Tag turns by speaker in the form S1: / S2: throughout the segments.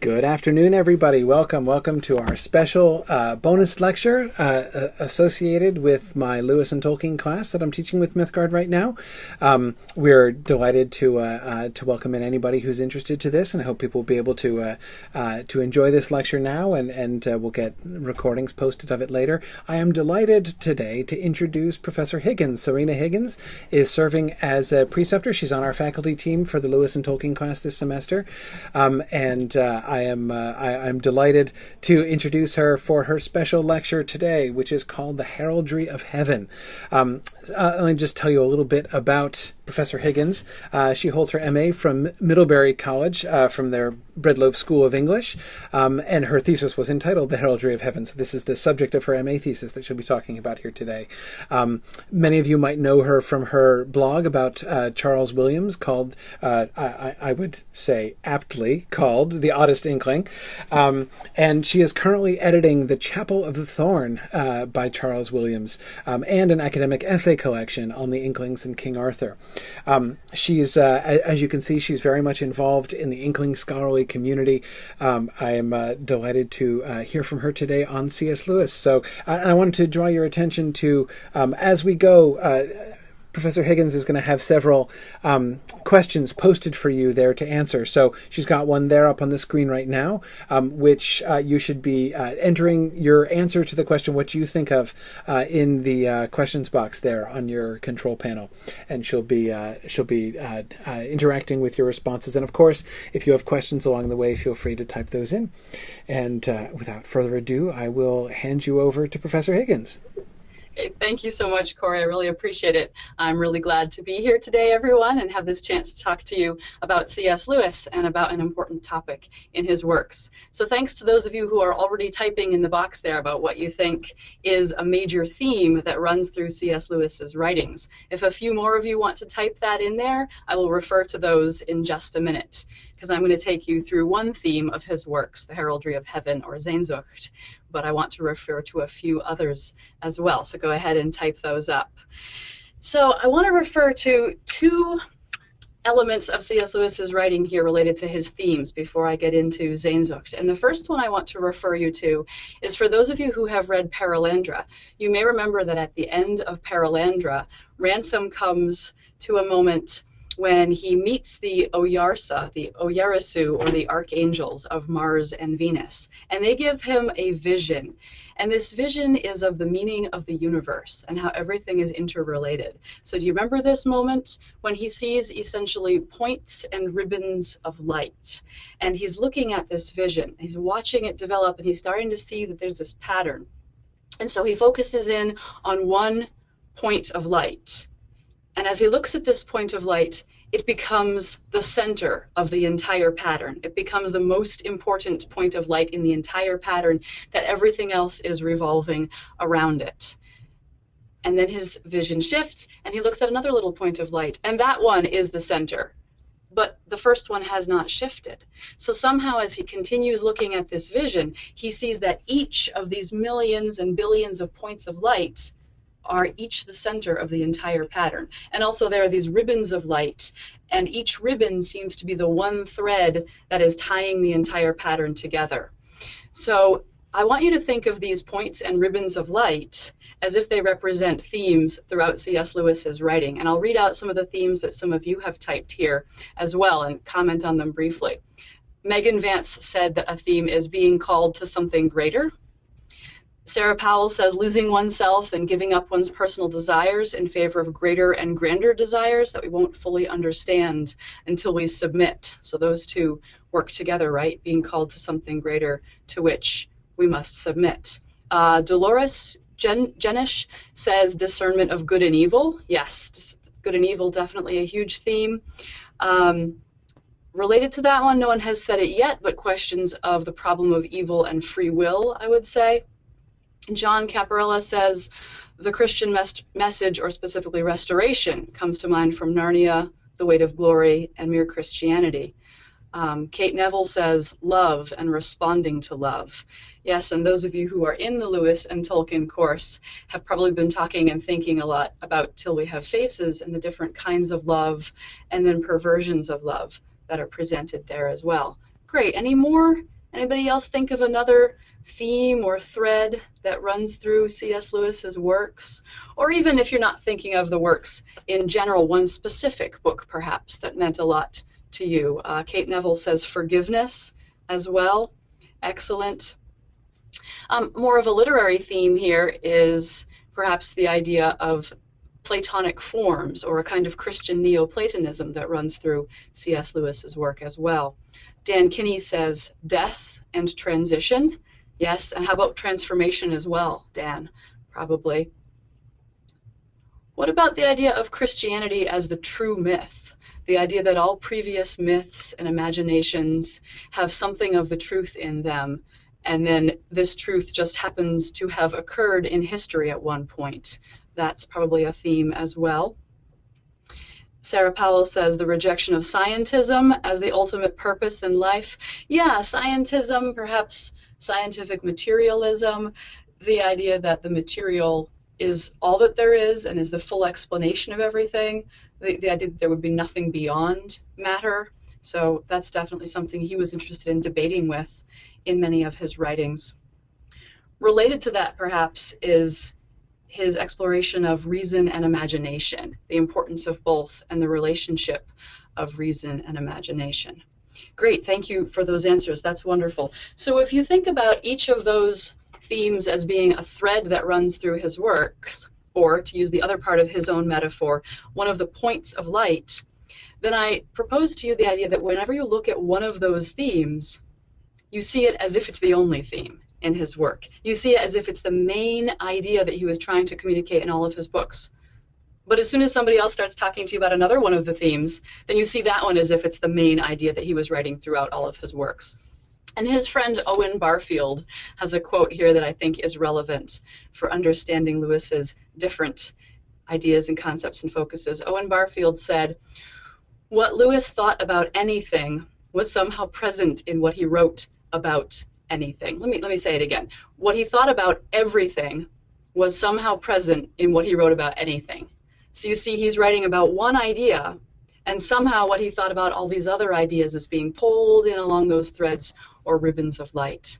S1: Good afternoon, everybody. Welcome to our special bonus lecture associated with my Lewis and Tolkien class that I'm teaching with Mythgard right now. We're delighted to welcome in anybody who's interested to this, and I hope people will be able to enjoy this lecture now, and we'll get recordings posted of it later. I am delighted today to introduce Professor Higgins. Sørina Higgins is serving as a preceptor. She's on our faculty team for the Lewis and Tolkien class this semester, I'm delighted to introduce her for her special lecture today, which is called The Heraldry of Heaven. Let me just tell you a little bit about Professor Higgins. She holds her MA from Middlebury College, from their Breadloaf School of English, and her thesis was entitled The Heraldry of Heaven. So this is the subject of her MA thesis that she'll be talking about here today. Many of you might know her from her blog about Charles Williams called, I would say aptly called, The Oddest Inkling. And she is currently editing The Chapel of the Thorn by Charles Williams, and an academic essay collection on the Inklings and King Arthur. She's, as you can see, she's very much involved in the Inkling scholarly community. I am delighted to hear from her today on C.S. Lewis. So I wanted to draw your attention to, as we go, Professor Higgins is going to have several questions posted for you there to answer. So she's got one there up on the screen right now, which you should be entering your answer to the question, what you think of, in the questions box there on your control panel. And she'll be interacting with your responses. And of course, if you have questions along the way, feel free to type those in. And without further ado, I will hand you over to Professor Higgins.
S2: Okay, thank you so much, Corey. I really appreciate it. I'm really glad to be here today, everyone, and have this chance to talk to you about C.S. Lewis and about an important topic in his works. So thanks to those of you who are already typing in the box there about what you think is a major theme that runs through C.S. Lewis's writings. If a few more of you want to type that in there, I will refer to those in just a minute, because I'm going to take you through one theme of his works, the Heraldry of Heaven, or Sehnsucht, but I want to refer to a few others as well. So go ahead and type those up. So I want to refer to two elements of C.S. Lewis's writing here related to his themes before I get into Sehnsucht. And the first one I want to refer you to is for those of you who have read Paralandra. You may remember that at the end of Paralandra, Ransom comes to a moment when he meets the Oyarsa, the Oyarisu, or the archangels of Mars and Venus, and they give him a vision. And this vision is of the meaning of the universe and how everything is interrelated. So do you remember this moment when he sees essentially points and ribbons of light? And he's looking at this vision. He's watching it develop, and he's starting to see that there's this pattern. And so he focuses in on one point of light. And as he looks at this point of light, it becomes the center of the entire pattern. It becomes the most important point of light in the entire pattern, that everything else is revolving around it. And then his vision shifts, and he looks at another little point of light, and that one is the center. But the first one has not shifted. So somehow, as he continues looking at this vision, he sees that each of these millions and billions of points of light are each the center of the entire pattern. And also there are these ribbons of light, and each ribbon seems to be the one thread that is tying the entire pattern together. So I want you to think of these points and ribbons of light as if they represent themes throughout C.S. Lewis's writing. And I'll read out some of the themes that some of you have typed here as well and comment on them briefly. Megan Vance said that a theme is being called to something greater. Sarah Powell says losing oneself and giving up one's personal desires in favor of greater and grander desires that we won't fully understand until we submit. So those two work together, right? Being called to something greater to which we must submit. Dolores Jenish says discernment of good and evil. Yes, good and evil, definitely a huge theme. Related to that one, no one has said it yet, but questions of the problem of evil and free will, I would say. John Caparella says the Christian message, or specifically restoration, comes to mind from Narnia, The Weight of Glory, and Mere Christianity. Kate Neville says love and responding to love. Yes, and those of you who are in the Lewis and Tolkien course have probably been talking and thinking a lot about Till We Have Faces and the different kinds of love and then perversions of love that are presented there as well. Great. Any more Anybody else think of another theme or thread that runs through C.S. Lewis's works? Or even if you're not thinking of the works in general, one specific book perhaps that meant a lot to you. Kate Neville says forgiveness as well. Excellent. More of a literary theme here is perhaps the idea of Platonic forms, or a kind of Christian Neoplatonism that runs through C.S. Lewis's work as well. Dan Kinney says death and transition. Yes, and how about transformation as well, Dan? Probably. What about the idea of Christianity as the true myth? The idea that all previous myths and imaginations have something of the truth in them, and then this truth just happens to have occurred in history at one point. That's probably a theme as well. Sarah Powell says the rejection of scientism as the ultimate purpose in life. Yeah, scientism, perhaps scientific materialism, the idea that the material is all that there is and is the full explanation of everything, the idea that there would be nothing beyond matter. So that's definitely something he was interested in debating with in many of his writings. Related to that, perhaps, is his exploration of reason and imagination, the importance of both and the relationship of reason and imagination. Great, thank you for those answers. That's wonderful. So if you think about each of those themes as being a thread that runs through his works, or to use the other part of his own metaphor, one of the points of light, then I propose to you the idea that whenever you look at one of those themes, you see it as if it's the only theme in his work. You see it as if it's the main idea that he was trying to communicate in all of his books. But as soon as somebody else starts talking to you about another one of the themes, then you see that one as if it's the main idea that he was writing throughout all of his works. And his friend Owen Barfield has a quote here that I think is relevant for understanding Lewis's different ideas and concepts and focuses. Owen Barfield said, "What Lewis thought about anything was somehow present in what he wrote about anything." Let me say it again. What he thought about everything was somehow present in what he wrote about anything. So you see, he's writing about one idea, and somehow what he thought about all these other ideas is being pulled in along those threads or ribbons of light.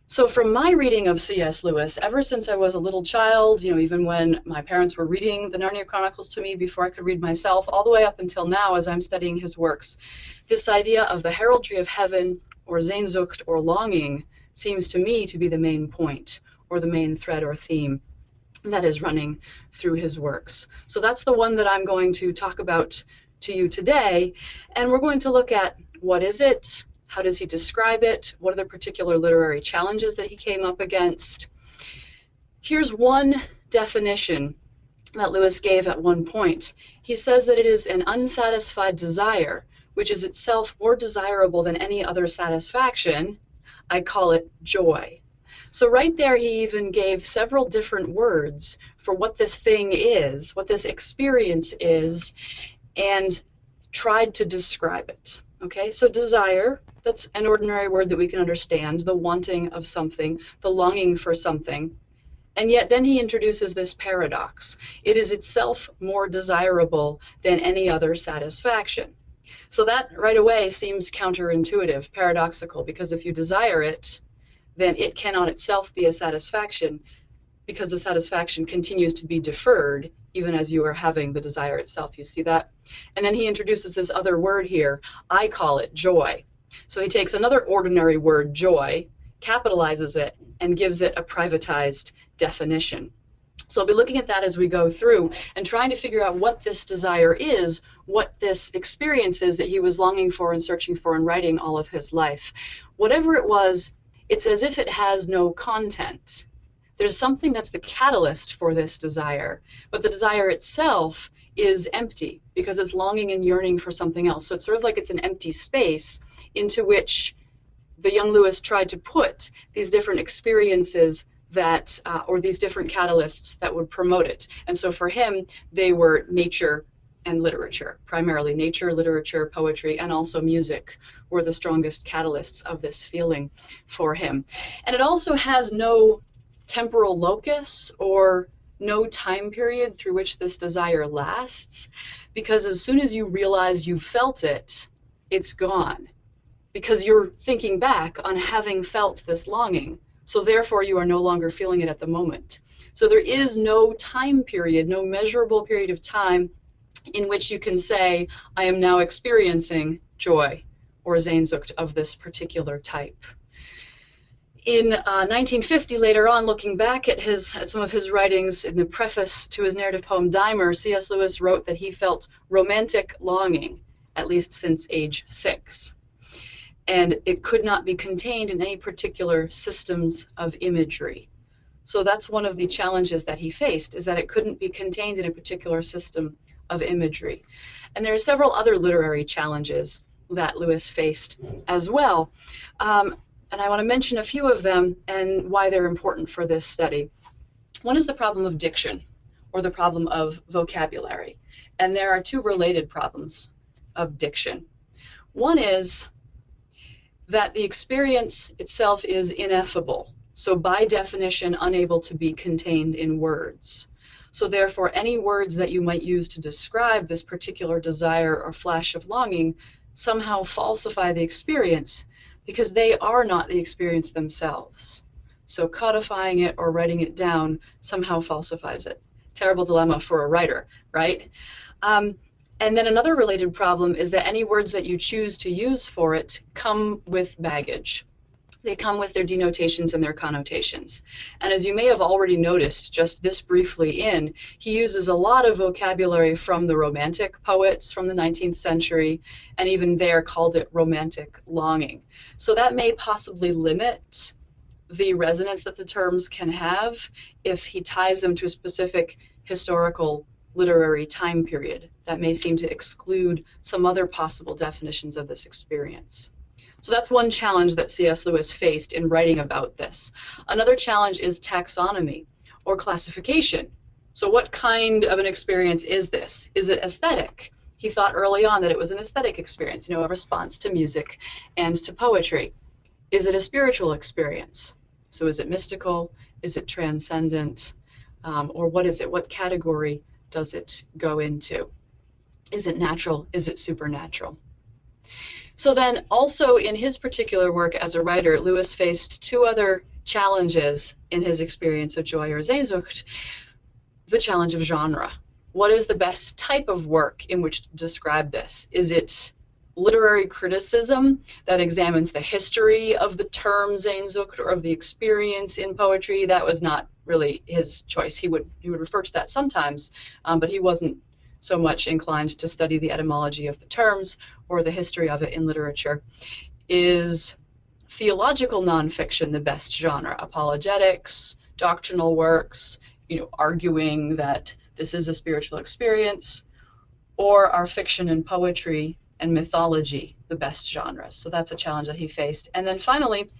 S2: So from my reading of C.S. Lewis, ever since I was a little child, even when my parents were reading the Narnia Chronicles to me before I could read myself, all the way up until now as I'm studying his works, this idea of the Heraldry of Heaven, or Sehnsucht, or longing, seems to me to be the main point, or the main thread or theme that is running through his works. So that's the one that I'm going to talk about to you today, and we're going to look at what is it, how does he describe it, what are the particular literary challenges that he came up against. Here's one definition that Lewis gave at one point. He says that it is an unsatisfied desire, which is itself more desirable than any other satisfaction. I call it joy. So right there, he even gave several different words for what this thing is, what this experience is, and tried to describe it. Okay, so desire, that's an ordinary word that we can understand, the wanting of something, the longing for something. And yet then he introduces this paradox. It is itself more desirable than any other satisfaction. So that right away seems counterintuitive, paradoxical, because if you desire it, then it cannot itself be a satisfaction, because the satisfaction continues to be deferred even as you are having the desire itself. You see that? And then he introduces this other word here. I call it joy. So he takes another ordinary word, joy, capitalizes it, and gives it a privatized definition. So I'll be looking at that as we go through and trying to figure out what this desire is, what this experience is that he was longing for and searching for and writing all of his life. Whatever it was, it's as if it has no content. There's something that's the catalyst for this desire, but the desire itself is empty because it's longing and yearning for something else. So it's sort of like it's an empty space into which the young Lewis tried to put these different experiences that, or these different catalysts that would promote it. And so for him, they were nature and literature, primarily nature, literature, poetry, and also music were the strongest catalysts of this feeling for him. And it also has no temporal locus or no time period through which this desire lasts, because as soon as you realize you felt it, it's gone, because you're thinking back on having felt this longing. So therefore, you are no longer feeling it at the moment. So there is no time period, no measurable period of time in which you can say, I am now experiencing joy or Sehnsucht of this particular type. In 1950, later on, looking back at some of his writings in the preface to his narrative poem Dimer, C.S. Lewis wrote that he felt romantic longing, at least since age 6. And it could not be contained in any particular systems of imagery. So that's one of the challenges that he faced, is that it couldn't be contained in a particular system of imagery. And there are several other literary challenges that Lewis faced as well. And I want to mention a few of them and why they're important for this study. One is the problem of diction, or the problem of vocabulary. And there are two related problems of diction. One is that the experience itself is ineffable, so by definition unable to be contained in words. So therefore, any words that you might use to describe this particular desire or flash of longing somehow falsify the experience, because they are not the experience themselves. So codifying it or writing it down somehow falsifies it. Terrible dilemma for a writer, right? And then another related problem is that any words that you choose to use for it come with baggage. They come with their denotations and their connotations. And as you may have already noticed just this briefly he uses a lot of vocabulary from the Romantic poets from the 19th century, and even there called it romantic longing. So that may possibly limit the resonance that the terms can have if he ties them to a specific historical literary time period. That may seem to exclude some other possible definitions of this experience. So that's one challenge that C.S. Lewis faced in writing about this. Another challenge is taxonomy or classification. So what kind of an experience is this? Is it aesthetic? He thought early on that it was an aesthetic experience, a response to music and to poetry. Is it a spiritual experience? So is it mystical? Is it transcendent? Or what is it? What category does it go into? Is it natural? Is it supernatural? So then also in his particular work as a writer, Lewis faced two other challenges in his experience of joy or Sehnsucht. The challenge of genre. What is the best type of work in which to describe this? Is it literary criticism that examines the history of the term Sehnsucht or of the experience in poetry? That was not really his choice. He would refer to that sometimes, but he wasn't so much inclined to study the etymology of the terms or the history of it in literature. Is theological nonfiction the best genre? Apologetics, doctrinal works, arguing that this is a spiritual experience, or are fiction and poetry and mythology the best genres? So that's a challenge that he faced. And then finally,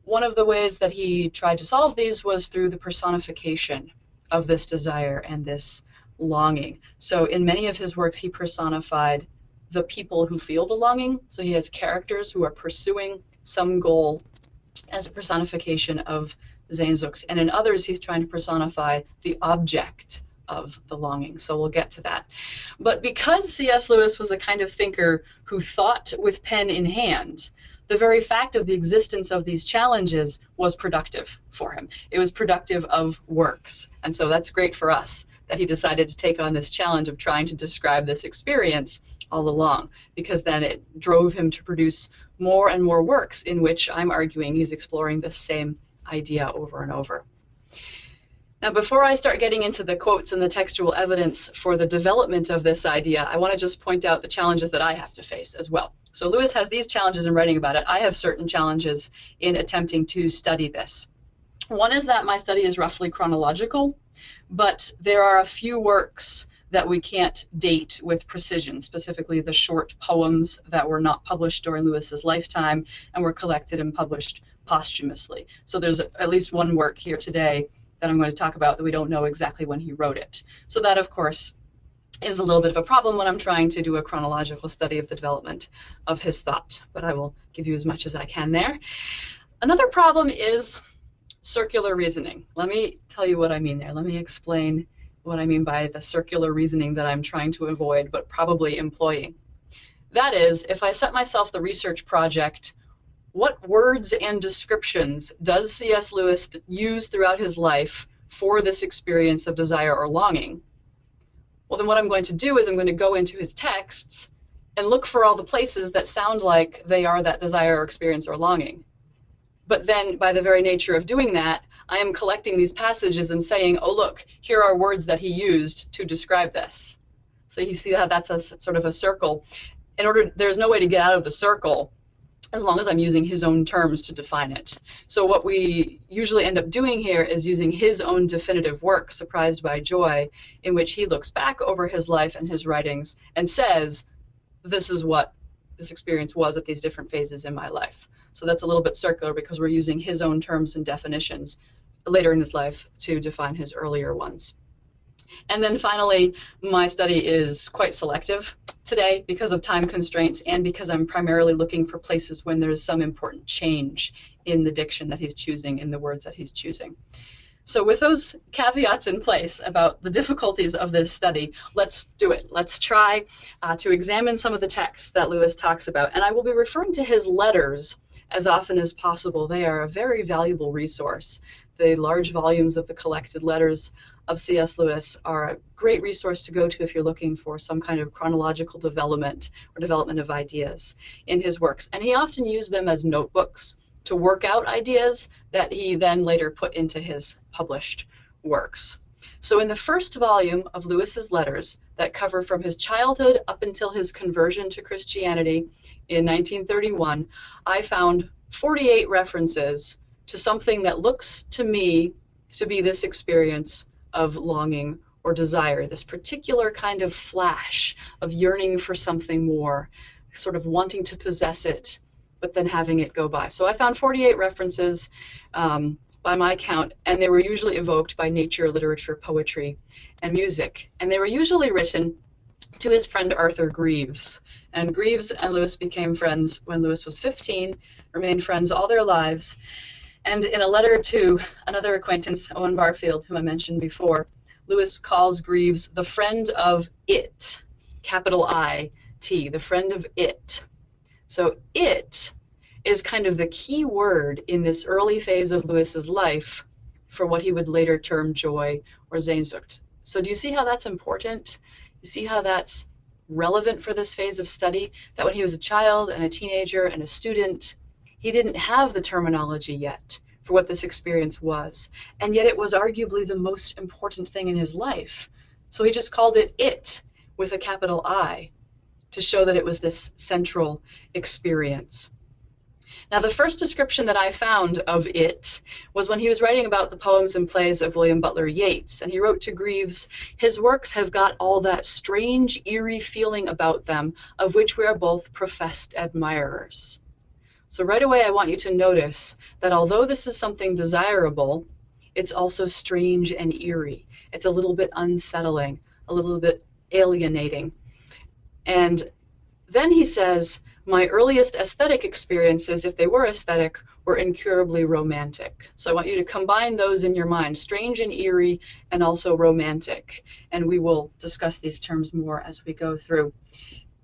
S2: one of the ways that he tried to solve these was through the personification of this desire and this longing. So in many of his works, he personified the people who feel the longing. So he has characters who are pursuing some goal as a personification of Sehnsucht. And in others, he's trying to personify the object of the longing. So we'll get to that. But because C.S. Lewis was the kind of thinker who thought with pen in hand, the very fact of the existence of these challenges was productive for him. It was productive of works. And so that's great for us that he decided to take on this challenge of trying to describe this experience all along, because then it drove him to produce more and more works in which I'm arguing he's exploring this same idea over and over. Now, before I start getting into the quotes and the textual evidence for the development of this idea, I want to just point out the challenges that I have to face as well. So Lewis has these challenges in writing about it. I have certain challenges in attempting to study this. One is that my study is roughly chronological, but there are a few works that we can't date with precision, specifically the short poems that were not published during Lewis's lifetime and were collected and published posthumously. So there's at least one work here today that I'm going to talk about that we don't know exactly when he wrote it. So that, of course, is a little bit of a problem when I'm trying to do a chronological study of the development of his thought, but I will give you as much as I can there. Another problem is circular reasoning. Let me tell you what I mean there. Let me explain what I mean by the circular reasoning that I'm trying to avoid, but probably employing. That is, if I set myself the research project, what words and descriptions does C.S. Lewis use throughout his life for this experience of desire or longing? Well, then what I'm going to do is I'm going to go into his texts and look for all the places that sound like they are that desire or experience or longing. But then by the very nature of doing that, I am collecting these passages and saying, oh, look, here are words that he used to describe this. So you see how that's a sort of a circle. There's no way to get out of the circle as long as I'm using his own terms to define it. So what we usually end up doing here is using his own definitive work, Surprised by Joy, in which he looks back over his life and his writings and says, this is what this experience was at these different phases in my life. So that's a little bit circular because we're using his own terms and definitions later in his life to define his earlier ones. And then finally, my study is quite selective today because of time constraints and because I'm primarily looking for places when there's some important change in the diction that he's choosing, in the words that he's choosing. So with those caveats in place about the difficulties of this study, let's do it. Let's try to examine some of the texts that Lewis talks about. And I will be referring to his letters as often as possible. They are a very valuable resource. The large volumes of the collected letters of C.S. Lewis are a great resource to go to if you're looking for some kind of chronological development or development of ideas in his works. And he often used them as notebooks to work out ideas that he then later put into his published works. So in the first volume of Lewis's letters that cover from his childhood up until his conversion to Christianity in 1931, I found 48 references to something that looks to me to be this experience of longing or desire, this particular kind of flash of yearning for something more, sort of wanting to possess it, but then having it go by. So I found 48 references by my count, and they were usually evoked by nature, literature, poetry, and music. And they were usually written to his friend Arthur Greeves. And Greeves and Lewis became friends when Lewis was 15, remained friends all their lives. And in a letter to another acquaintance, Owen Barfield, whom I mentioned before, Lewis calls Greeves the friend of it, capital I-T, the friend of it. So it is kind of the key word in this early phase of Lewis's life for what he would later term joy or Sehnsucht. So do you see how that's important? You see how that's relevant for this phase of study? That when he was a child and a teenager and a student, he didn't have the terminology yet for what this experience was. And yet it was arguably the most important thing in his life. So he just called it with a capital I to show that it was this central experience. Now, the first description that I found of it was when he was writing about the poems and plays of William Butler Yeats. And he wrote to Greeves, his works have got all that strange, eerie feeling about them, of which we are both professed admirers. So right away, I want you to notice that although this is something desirable, it's also strange and eerie. It's a little bit unsettling, a little bit alienating. And then he says, my earliest aesthetic experiences, if they were aesthetic, were incurably romantic. So I want you to combine those in your mind, strange and eerie, and also romantic. And we will discuss these terms more as we go through.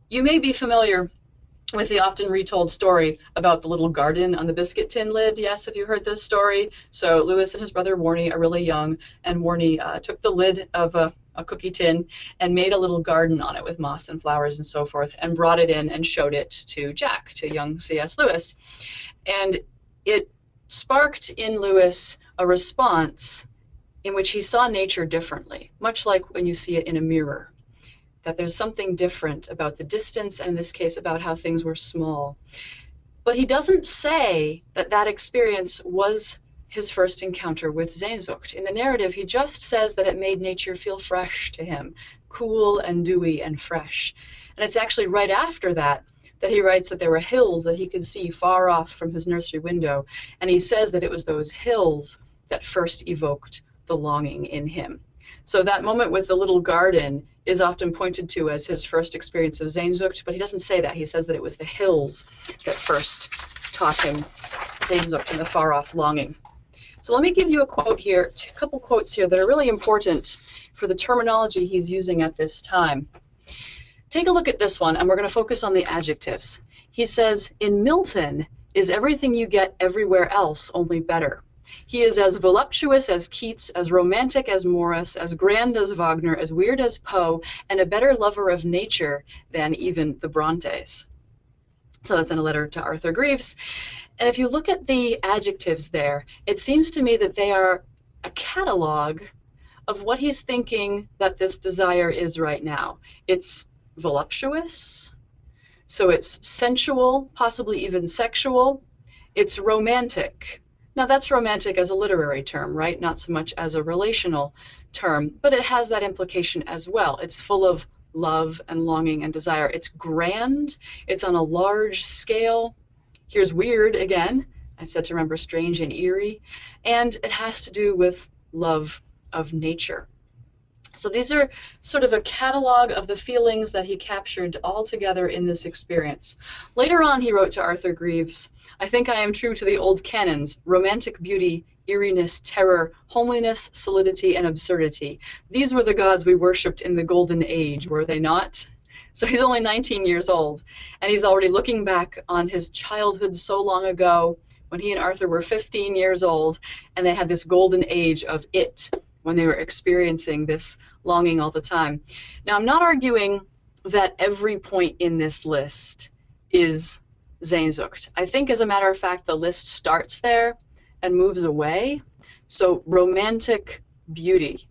S2: You may be familiar with the often retold story about the little garden on the biscuit tin lid. Yes, have you heard this story? So Lewis and his brother Warnie are really young, and Warnie took the lid of a cookie tin and made a little garden on it with moss and flowers and so forth, and brought it in and showed it to Jack, to young C.S. Lewis. And it sparked in Lewis a response in which he saw nature differently, much like when you see it in a mirror, that there's something different about the distance, and in this case about how things were small. But he doesn't say that that experience was his first encounter with Sehnsucht. In the narrative, he just says that it made nature feel fresh to him, cool and dewy and fresh. And it's actually right after that that he writes that there were hills that he could see far off from his nursery window. And he says that it was those hills that first evoked the longing in him. So that moment with the little garden is often pointed to as his first experience of Sehnsucht, but he doesn't say that. He says that it was the hills that first taught him Sehnsucht and the far-off longing. So let me give you a quote here, a couple quotes here that are really important for the terminology he's using at this time. take a look at this one, and we're going to focus on the adjectives. He says, in Milton is everything you get everywhere else, only better. He is as voluptuous as Keats, as romantic as Morris, as grand as Wagner, as weird as Poe, and a better lover of nature than even the Brontes. So that's in a letter to Arthur Greeves. And if you look at the adjectives there, it seems to me that they are a catalog of what he's thinking that this desire is right now. It's voluptuous, so it's sensual, possibly even sexual. It's romantic. Now that's romantic as a literary term, right? Not so much as a relational term, but it has that implication as well. It's full of love and longing and desire. It's grand. It's on a large scale. Here's weird again. I said to remember strange and eerie. And it has to do with love of nature. So these are sort of a catalog of the feelings that he captured all together in this experience. Later on, he wrote to Arthur Greeves, I think I am true to the old canons, romantic beauty, eeriness, terror, homeliness, solidity, and absurdity. These were the gods we worshipped in the golden age, were they not? So he's only 19 years old, and he's already looking back on his childhood so long ago when he and Arthur were 15 years old, and they had this golden age of it, when they were experiencing this longing all the time. Now, I'm not arguing that every point in this list is Sehnsucht. I think, as a matter of fact, the list starts there and moves away. So romantic beauty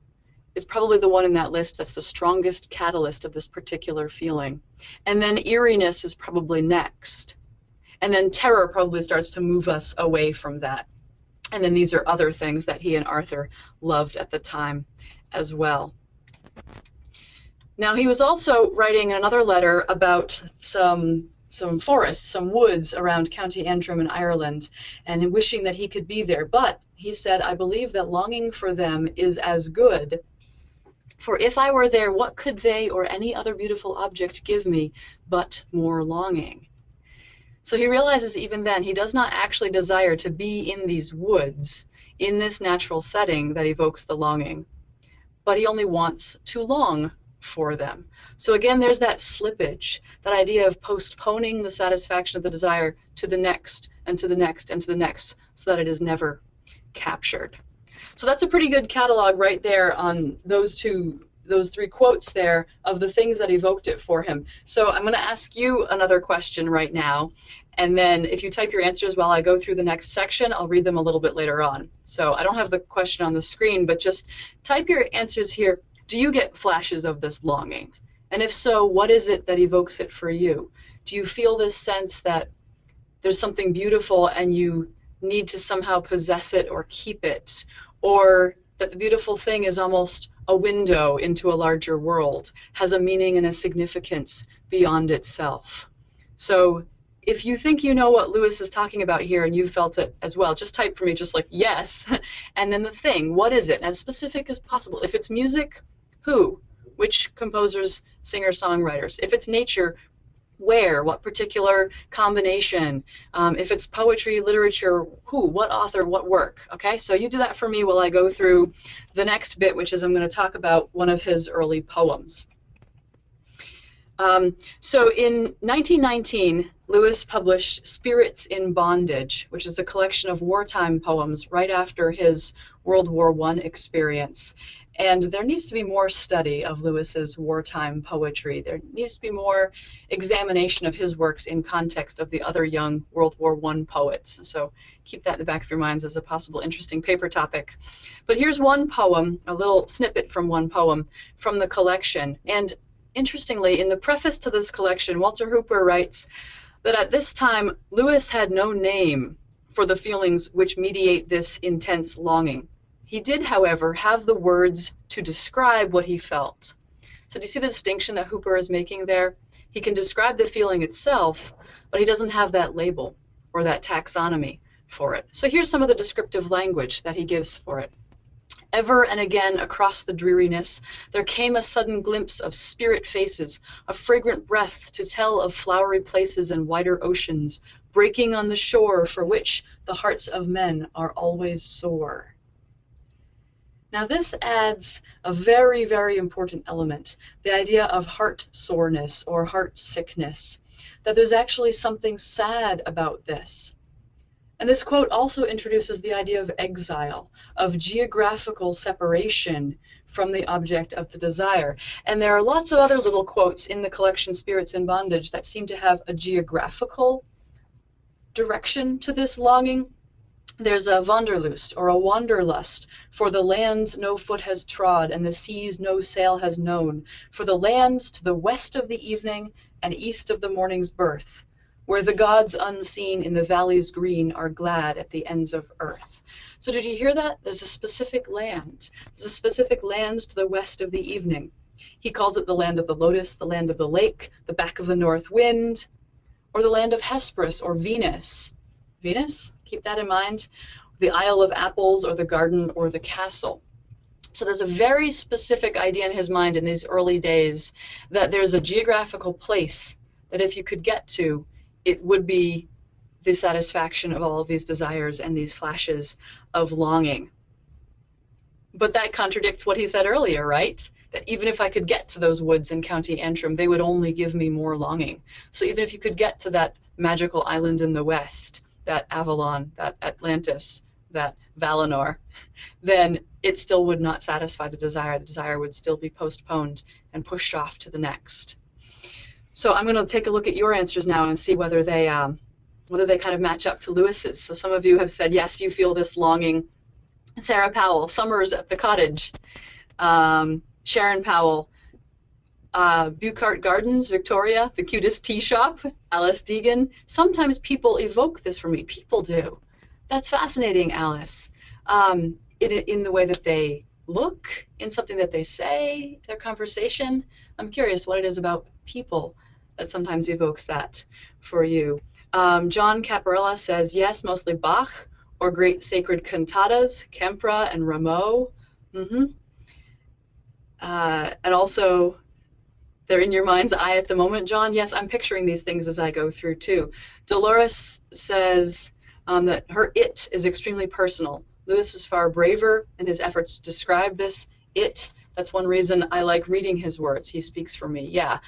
S2: is probably the one in that list that's the strongest catalyst of this particular feeling. And then eeriness is probably next. And then terror probably starts to move us away from that. And then these are other things that he and Arthur loved at the time as well. Now, he was also writing another letter about some forests, some woods around County Antrim in Ireland, and wishing that he could be there. But he said, I believe that longing for them is as good. For if I were there, what could they or any other beautiful object give me but more longing? So he realizes even then he does not actually desire to be in these woods, in this natural setting that evokes the longing, but he only wants to long for them. So again, there's that slippage, that idea of postponing the satisfaction of the desire to the next and to the next and to the next, so that it is never captured. So that's a pretty good catalog right there on those three quotes there of the things that evoked it for him. So I'm going to ask you another question right now, and then if you type your answers while I go through the next section, I'll read them a little bit later on. So I don't have the question on the screen, but just type your answers here. Do you get flashes of this longing? And if so, what is it that evokes it for you? Do you feel this sense that there's something beautiful and you need to somehow possess it or keep it? Or that the beautiful thing is almost a window into a larger world, has a meaning and a significance beyond itself? So if you think you know what Lewis is talking about here and you felt it as well, just type for me, just like yes, and then the thing, what is it? And as specific as possible. If it's music, who? Which composers, singers, songwriters? If it's nature, where? What particular combination? If it's poetry, literature, who? What author? What work? Okay, so you do that for me while I go through the next bit, which is I'm going to talk about one of his early poems. So in 1919, Lewis published Spirits in Bondage, which is a collection of wartime poems right after his World War I experience. And there needs to be more study of Lewis's wartime poetry. There needs to be more examination of his works in context of the other young World War I poets. So keep that in the back of your minds as a possible interesting paper topic. But here's one poem, a little snippet from one poem from the collection. And interestingly, in the preface to this collection, Walter Hooper writes that at this time, Lewis had no name for the feelings which mediate this intense longing. He did, however, have the words to describe what he felt. So do you see the distinction that Hooper is making there? He can describe the feeling itself, but he doesn't have that label or that taxonomy for it. So here's some of the descriptive language that he gives for it. Ever and again across the dreariness, there came a sudden glimpse of spirit faces, a fragrant breath to tell of flowery places and wider oceans, breaking on the shore for which the hearts of men are always sore. Now this adds a very, very important element, the idea of heart soreness or heart sickness, that there's actually something sad about this. And this quote also introduces the idea of exile, of geographical separation from the object of the desire. And there are lots of other little quotes in the collection Spirits in Bondage that seem to have a geographical direction to this longing. There's a wanderlust or a wanderlust for the lands no foot has trod and the seas no sail has known, for the lands to the west of the evening and east of the morning's birth, where the gods unseen in the valleys green are glad at the ends of earth. So did you hear that? There's a specific land. There's a specific land to the west of the evening. He calls it the land of the lotus, the land of the lake, the back of the north wind, or the land of Hesperus or Venus. Venus, keep that in mind. The Isle of Apples or the garden or the castle. So there's a very specific idea in his mind in these early days that there's a geographical place that if you could get to, it would be the satisfaction of all of these desires and these flashes of longing. But that contradicts what he said earlier, right? That even if I could get to those woods in County Antrim, they would only give me more longing. So even if you could get to that magical island in the west, that Avalon, that Atlantis, that Valinor, then it still would not satisfy the desire. The desire would still be postponed and pushed off to the next. So I'm going to take a look at your answers now and see whether they kind of match up to Lewis's. So some of you have said, yes, you feel this longing. Sarah Powell, summers at the cottage. Sharon Powell, Bucart Gardens, Victoria, the cutest tea shop. Alice Deegan, sometimes people evoke this for me. People do. That's fascinating, Alice. In the way that they look, in something that they say, their conversation. I'm curious what it is about people that sometimes evokes that for you. John Caparella says, yes, mostly Bach or great sacred cantatas, Kempra and Rameau. And also, they're in your mind's eye at the moment, John. Yes, I'm picturing these things as I go through too. Dolores says that her it is extremely personal. Lewis is far braver in his efforts to describe this it. That's one reason I like reading his words. He speaks for me. Yeah.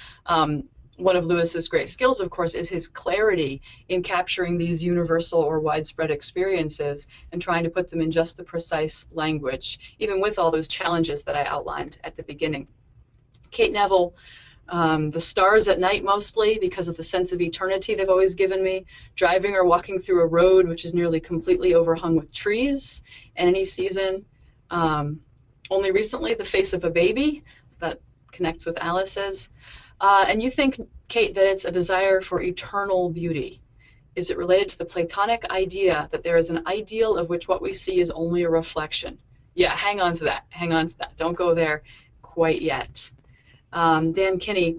S2: One of Lewis's great skills, of course, is his clarity in capturing these universal or widespread experiences and trying to put them in just the precise language, even with all those challenges that I outlined at the beginning. Kate Neville, the stars at night mostly because of the sense of eternity they've always given me. Driving or walking through a road which is nearly completely overhung with trees in any season. Only recently, the face of a baby, that connects with Alice's. And you think, Kate, that it's a desire for eternal beauty. Is it related to the Platonic idea that there is an ideal of which what we see is only a reflection? Yeah, hang on to that. Hang on to that. Don't go there quite yet. Dan Kinney,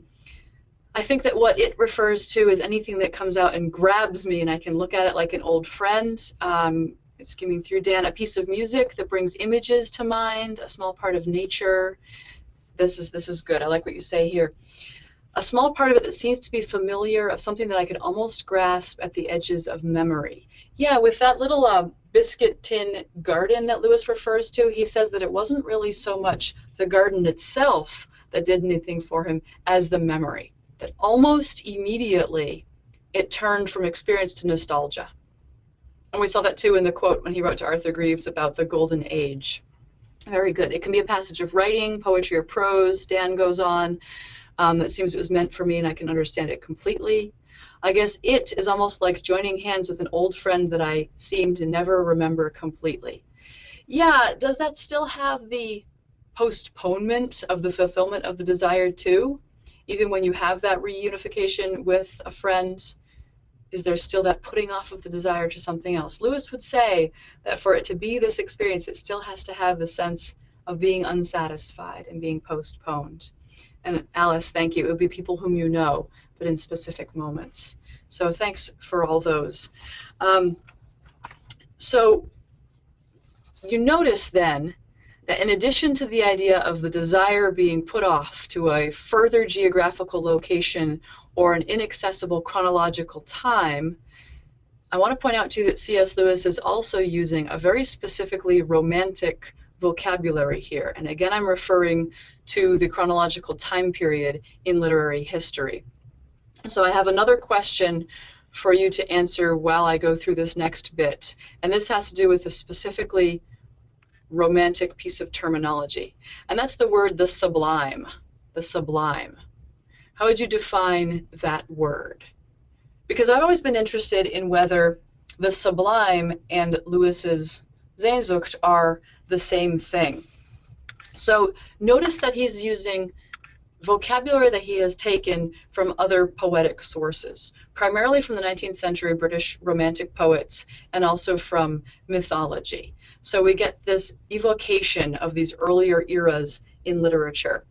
S2: I think that what it refers to is anything that comes out and grabs me and I can look at it like an old friend. Skimming through Dan, a piece of music that brings images to mind, a small part of nature. This is good. I like what you say here. A small part of it that seems to be familiar, of something that I could almost grasp at the edges of memory. Yeah, with that little biscuit tin garden that Lewis refers to, he says that it wasn't really so much the garden itself that did anything for him as the memory. That almost immediately it turned from experience to nostalgia. And we saw that too in the quote when he wrote to Arthur Greaves about the golden age. Very good. It can be a passage of writing, poetry or prose. Dan goes on. That seems it was meant for me and I can understand it completely. I guess it is almost like joining hands with an old friend that I seem to never remember completely. Yeah, does that still have the postponement of the fulfillment of the desire too? Even when you have that reunification with a friend, is there still that putting off of the desire to something else? Lewis would say that for it to be this experience, it still has to have the sense of being unsatisfied and being postponed. And Alice, thank you. It would be people whom you know, but in specific moments. So thanks for all those. So you notice then that in addition to the idea of the desire being put off to a further geographical location or an inaccessible chronological time, I want to point out to you that C.S. Lewis is also using a very specifically romantic vocabulary here. And again, I'm referring to the chronological time period in literary history. So I have another question for you to answer while I go through this next bit. And this has to do with a specifically romantic piece of terminology. And that's the word the sublime. The sublime. How would you define that word? Because I've always been interested in whether the sublime and Lewis's Sehnsucht are the same thing. So notice that he's using vocabulary that he has taken from other poetic sources, primarily from the 19th century British Romantic poets and also from mythology. So we get this evocation of these earlier eras in literature.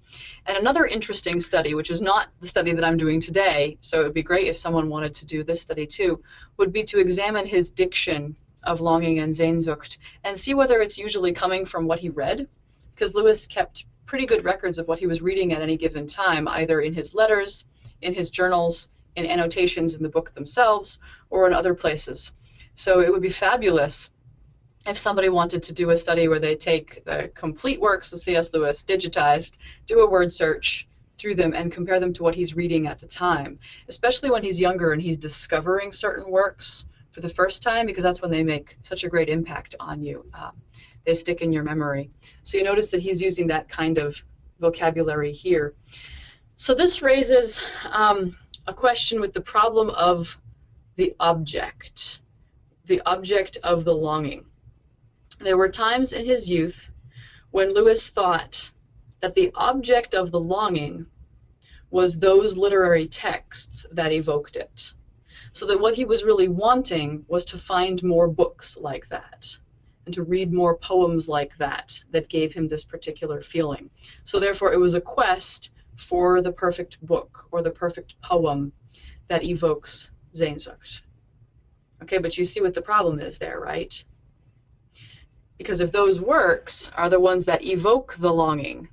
S2: And another interesting study, which is not the study that I'm doing today, so it would be great if someone wanted to do this study too, would be to examine his diction of longing and Sehnsucht and see whether it's usually coming from what he read, because Lewis kept pretty good records of what he was reading at any given time, either in his letters, in his journals, in annotations in the book themselves, or in other places. So it would be fabulous if somebody wanted to do a study where they take the complete works of C.S. Lewis, digitized, do a word search through them and compare them to what he's reading at the time, especially when he's younger and he's discovering certain works for the first time, because that's when they make such a great impact on you. They stick in your memory. So you notice that he's using that kind of vocabulary here. So this raises a question with the problem of the object of the longing. There were times in his youth when Lewis thought that the object of the longing was those literary texts that evoked it. So that what he was really wanting was to find more books like that and to read more poems like that that gave him this particular feeling. So therefore it was a quest for the perfect book or the perfect poem that evokes Sehnsucht. Okay, but you see what the problem is there, right? Because if those works are the ones that evoke the longing,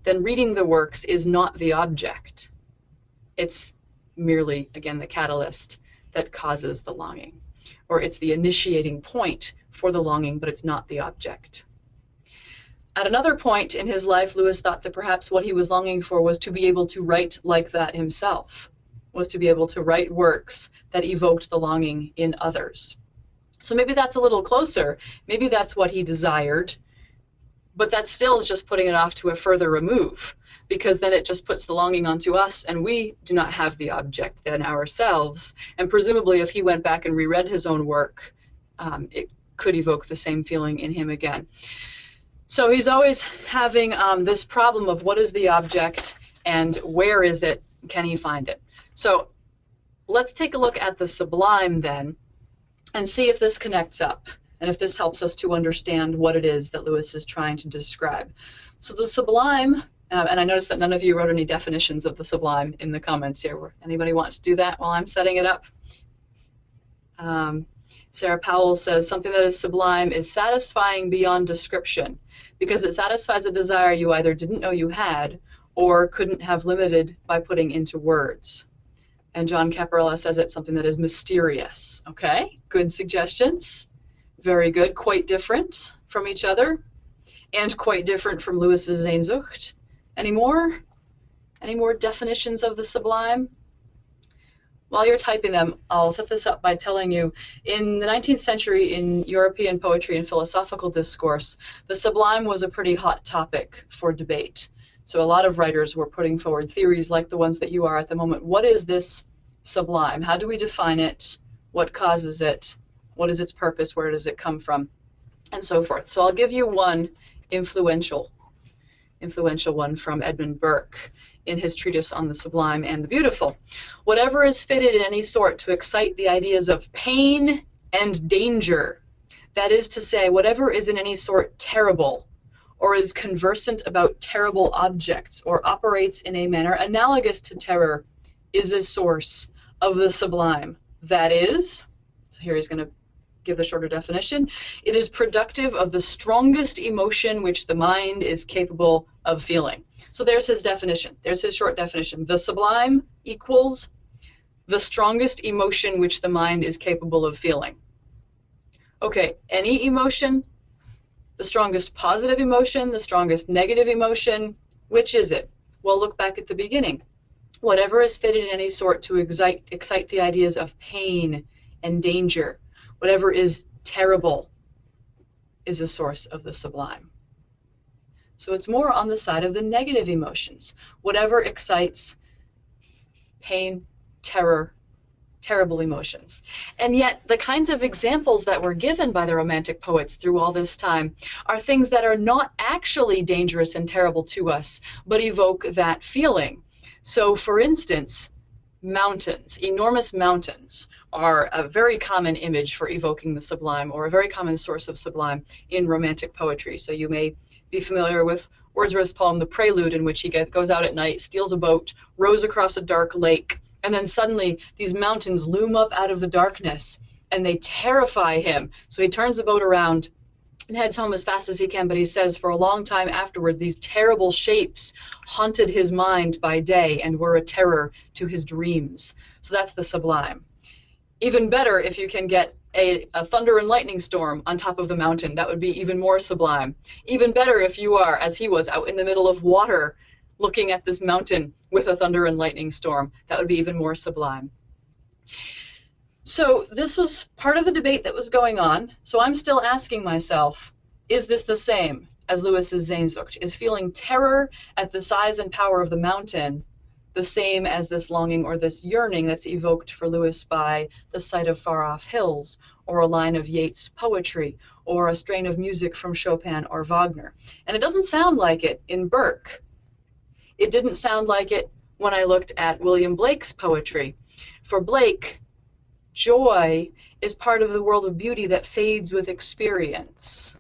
S2: then reading the works is not the object. It's merely, again, the catalyst that causes the longing. Or it's the initiating point for the longing, but it's not the object. At another point in his life, Lewis thought that perhaps what he was longing for was to be able to write like that himself, was to be able to write works that evoked the longing in others. So maybe that's a little closer. Maybe that's what he desired, but that still is just putting it off to a further remove, because then it just puts the longing onto us and we do not have the object then ourselves. And presumably if he went back and reread his own work, it could evoke the same feeling in him again. So he's always having this problem of what is the object and where is it, can he find it? So let's take a look at the sublime then and see if this connects up and if this helps us to understand what it is that Lewis is trying to describe. So the sublime, and I noticed that none of you wrote any definitions of the sublime in the comments here. Anybody want to do that while I'm setting it up? Sarah Powell says, something that is sublime is satisfying beyond description because it satisfies a desire you either didn't know you had or couldn't have limited by putting into words. And John Caparella says it's something that is mysterious. Okay, good suggestions. Very good. Quite different from each other and quite different from Lewis's Sehnsucht. Any more? Any more definitions of the sublime? While you're typing them, I'll set this up by telling you, in the 19th century in European poetry and philosophical discourse, the sublime was a pretty hot topic for debate. So a lot of writers were putting forward theories like the ones that you are at the moment. What is this sublime? How do we define it? What causes it? What is its purpose? Where does it come from? And so forth. So I'll give you one influential one from Edmund Burke in his treatise on the sublime and the beautiful. Whatever is fitted in any sort to excite the ideas of pain and danger, that is to say, whatever is in any sort terrible, or is conversant about terrible objects, or operates in a manner analogous to terror, is a source of the sublime. That is, so here he's going to give the shorter definition, it is productive of the strongest emotion which the mind is capable of feeling. So there's his definition. There's his short definition. The sublime equals the strongest emotion which the mind is capable of feeling. Okay, any emotion The strongest positive emotion, the strongest negative emotion, which is it? Well, look back at the beginning. Whatever is fitted in any sort to excite the ideas of pain and danger, whatever is terrible, is a source of the sublime. So it's more on the side of the negative emotions. Whatever excites pain, terror, terrible emotions. And yet the kinds of examples that were given by the Romantic poets through all this time are things that are not actually dangerous and terrible to us, but evoke that feeling. So for instance, mountains, enormous mountains, are a very common image for evoking the sublime, or a very common source of sublime in Romantic poetry. So you may be familiar with Wordsworth's poem, The Prelude, in which he goes out at night, steals a boat, rows across a dark lake, and then suddenly these mountains loom up out of the darkness, and they terrify him. So he turns the boat around and heads home as fast as he can, but he says for a long time afterwards, these terrible shapes haunted his mind by day and were a terror to his dreams. So that's the sublime. Even better if you can get a thunder and lightning storm on top of the mountain. That would be even more sublime. Even better if you are, as he was, out in the middle of water looking at this mountain with a thunder and lightning storm. That would be even more sublime. So this was part of the debate that was going on. So I'm still asking myself, is this the same as Lewis's Sehnsucht? Is feeling terror at the size and power of the mountain the same as this longing or this yearning that's evoked for Lewis by the sight of far-off hills, or a line of Yeats' poetry, or a strain of music from Chopin or Wagner? And it doesn't sound like it in Burke. It didn't sound like it when I looked at William Blake's poetry. For Blake, joy is part of the world of beauty that fades with experience.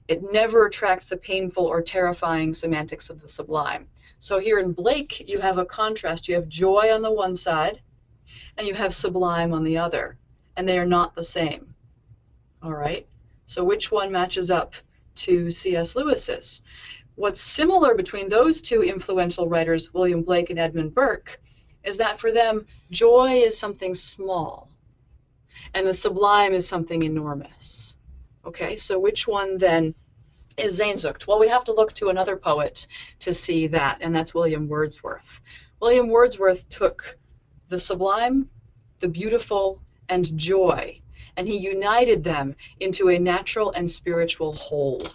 S2: It never attracts the painful or terrifying semantics of the sublime. So here in Blake, you have a contrast. You have joy on the one side, and you have sublime on the other, and they are not the same. All right? So which one matches up to C.S. Lewis's? What's similar between those two influential writers, William Blake and Edmund Burke, is that for them, joy is something small, and the sublime is something enormous. Okay, so which one then is Sehnsucht? Well, we have to look to another poet to see that, and that's William Wordsworth. William Wordsworth took the sublime, the beautiful, and joy, and he united them into a natural and spiritual whole.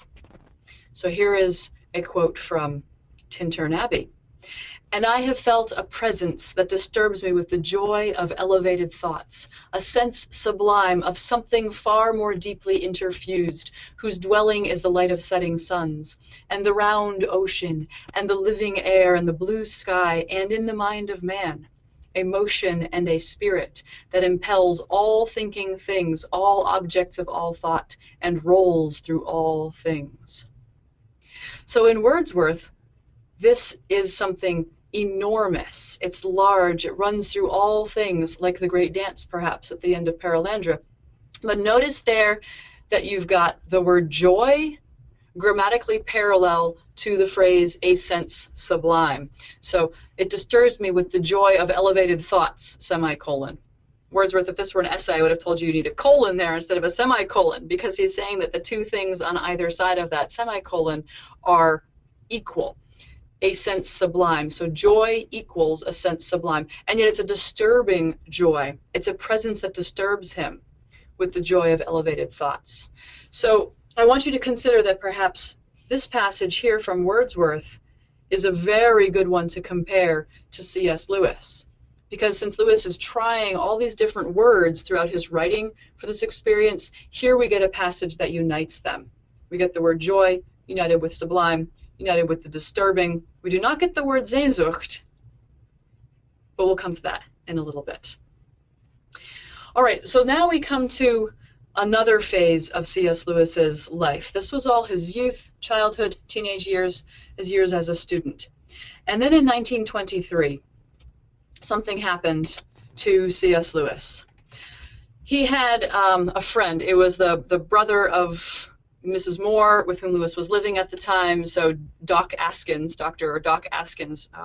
S2: So here is a quote from Tintern Abbey. "And I have felt a presence that disturbs me with the joy of elevated thoughts, a sense sublime of something far more deeply interfused, whose dwelling is the light of setting suns, and the round ocean, and the living air, and the blue sky, and in the mind of man, a motion and a spirit that impels all thinking things, all objects of all thought, and rolls through all things." So in Wordsworth, this is something enormous. It's large. It runs through all things, like the great dance, perhaps, at the end of Paralandra. But notice there that you've got the word joy grammatically parallel to the phrase a sense sublime. So it disturbs me with the joy of elevated thoughts, semicolon. Wordsworth, if this were an essay, I would have told you need a colon there instead of a semicolon, because he's saying that the two things on either side of that semicolon are equal. A sense sublime. So joy equals a sense sublime. And yet it's a disturbing joy. It's a presence that disturbs him with the joy of elevated thoughts. So I want you to consider that perhaps this passage here from Wordsworth is a very good one to compare to C.S. Lewis. Because since Lewis is trying all these different words throughout his writing for this experience, here we get a passage that unites them. We get the word joy united with sublime, united with the disturbing. We do not get the word Sehnsucht, but we'll come to that in a little bit. All right, so now we come to another phase of C.S. Lewis's life. This was all his youth, childhood, teenage years, his years as a student. And then in 1923, something happened to C.S. Lewis. He had a friend. It was the brother of Mrs. Moore, with whom Lewis was living at the time. So Doc Askins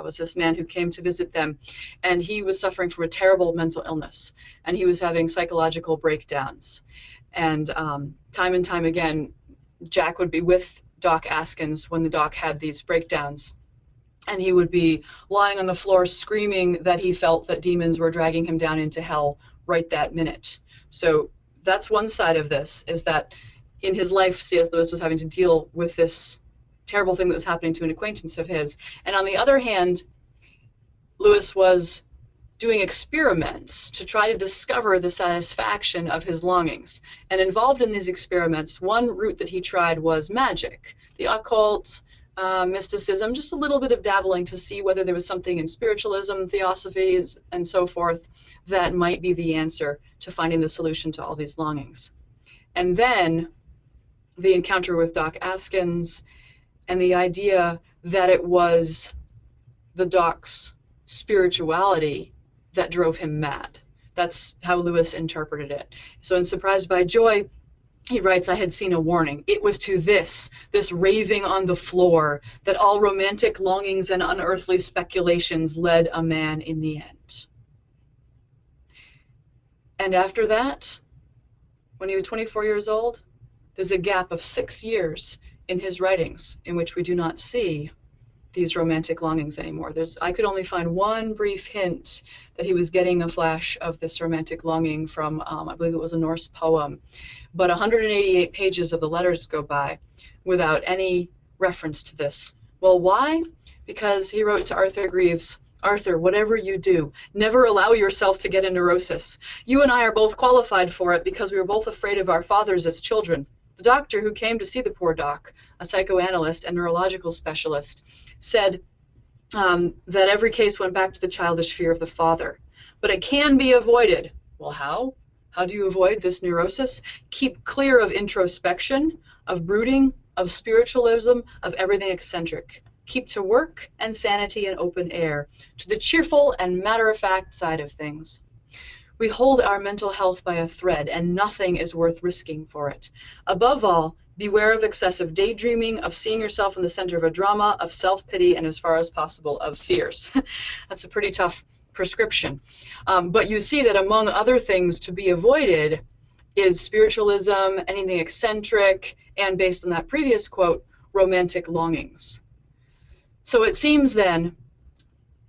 S2: was this man who came to visit them, and he was suffering from a terrible mental illness, and he was having psychological breakdowns. And time again, Jack would be with Doc Askins when the doc had these breakdowns, and he would be lying on the floor screaming that he felt that demons were dragging him down into hell right that minute. So that's one side of this, is that in his life, C.S. Lewis was having to deal with this terrible thing that was happening to an acquaintance of his. And on the other hand, Lewis was doing experiments to try to discover the satisfaction of his longings. And involved in these experiments, one route that he tried was magic, the occult, mysticism, just a little bit of dabbling to see whether there was something in spiritualism, theosophy, and so forth that might be the answer to finding the solution to all these longings. And then the encounter with Doc Askins and the idea that it was the doc's spirituality that drove him mad. That's how Lewis interpreted it. So in Surprised by Joy, he writes, I had seen a warning. It was to this raving on the floor, that all romantic longings and unearthly speculations led a man in the end. And after that, when he was 24 years old, there's a gap of 6 years in his writings in which we do not see these romantic longings anymore. I could only find one brief hint that he was getting a flash of this romantic longing from, I believe it was a Norse poem, but 188 pages of the letters go by without any reference to this. Well, why? Because he wrote to Arthur Greaves, Arthur, whatever you do, never allow yourself to get a neurosis. You and I are both qualified for it because we were both afraid of our fathers as children. The doctor who came to see the poor doc, a psychoanalyst and neurological specialist, said that every case went back to the childish fear of the father. But it can be avoided. Well, how? How do you avoid this neurosis? Keep clear of introspection, of brooding, of spiritualism, of everything eccentric. Keep to work and sanity and open air, to the cheerful and matter-of-fact side of things. We hold our mental health by a thread, and nothing is worth risking for it. Above all, beware of excessive daydreaming, of seeing yourself in the center of a drama, of self-pity, and as far as possible, of fears. That's a pretty tough prescription. But you see that among other things to be avoided is spiritualism, anything eccentric, and based on that previous quote, romantic longings. So it seems then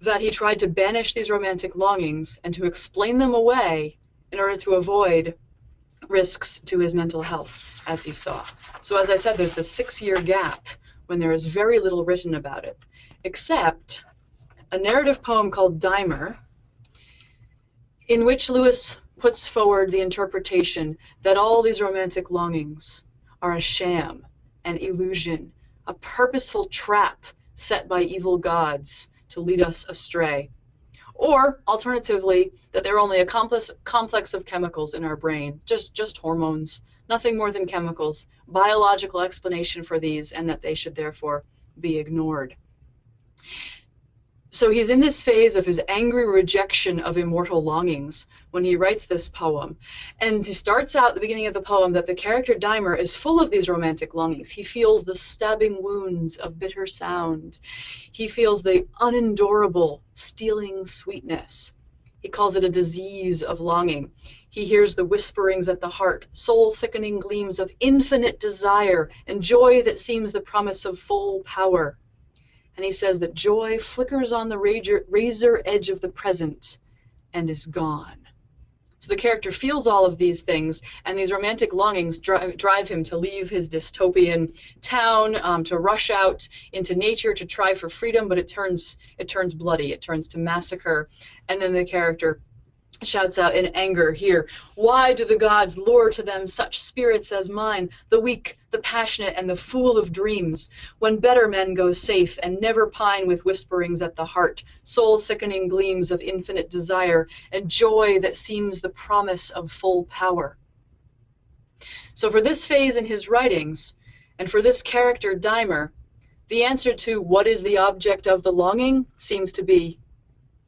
S2: that he tried to banish these romantic longings and to explain them away in order to avoid risks to his mental health, as he saw. So as I said, there's this 6-year gap when there is very little written about it, except a narrative poem called Dimer, in which Lewis puts forward the interpretation that all these romantic longings are a sham, an illusion, a purposeful trap set by evil gods to lead us astray. Or, alternatively, that they're only a complex of chemicals in our brain, just hormones, nothing more than chemicals, biological explanation for these, and that they should therefore be ignored. So he's in this phase of his angry rejection of immortal longings when he writes this poem. And he starts out at the beginning of the poem that the character Dimer is full of these romantic longings. He feels the stabbing wounds of bitter sound. He feels the unendurable, stealing sweetness. He calls it a disease of longing. He hears the whisperings at the heart, soul-sickening gleams of infinite desire, and joy that seems the promise of full power. And he says that joy flickers on the razor edge of the present and is gone. So the character feels all of these things, and these romantic longings drive him to leave his dystopian town, to rush out into nature to try for freedom, but it turns bloody, it turns to massacre. And then the character shouts out in anger here, why do the gods lure to them such spirits as mine, the weak, the passionate, and the fool of dreams, when better men go safe and never pine with whisperings at the heart, soul-sickening gleams of infinite desire, and joy that seems the promise of full power. So for this phase in his writings, and for this character Dimer, the answer to what is the object of the longing seems to be,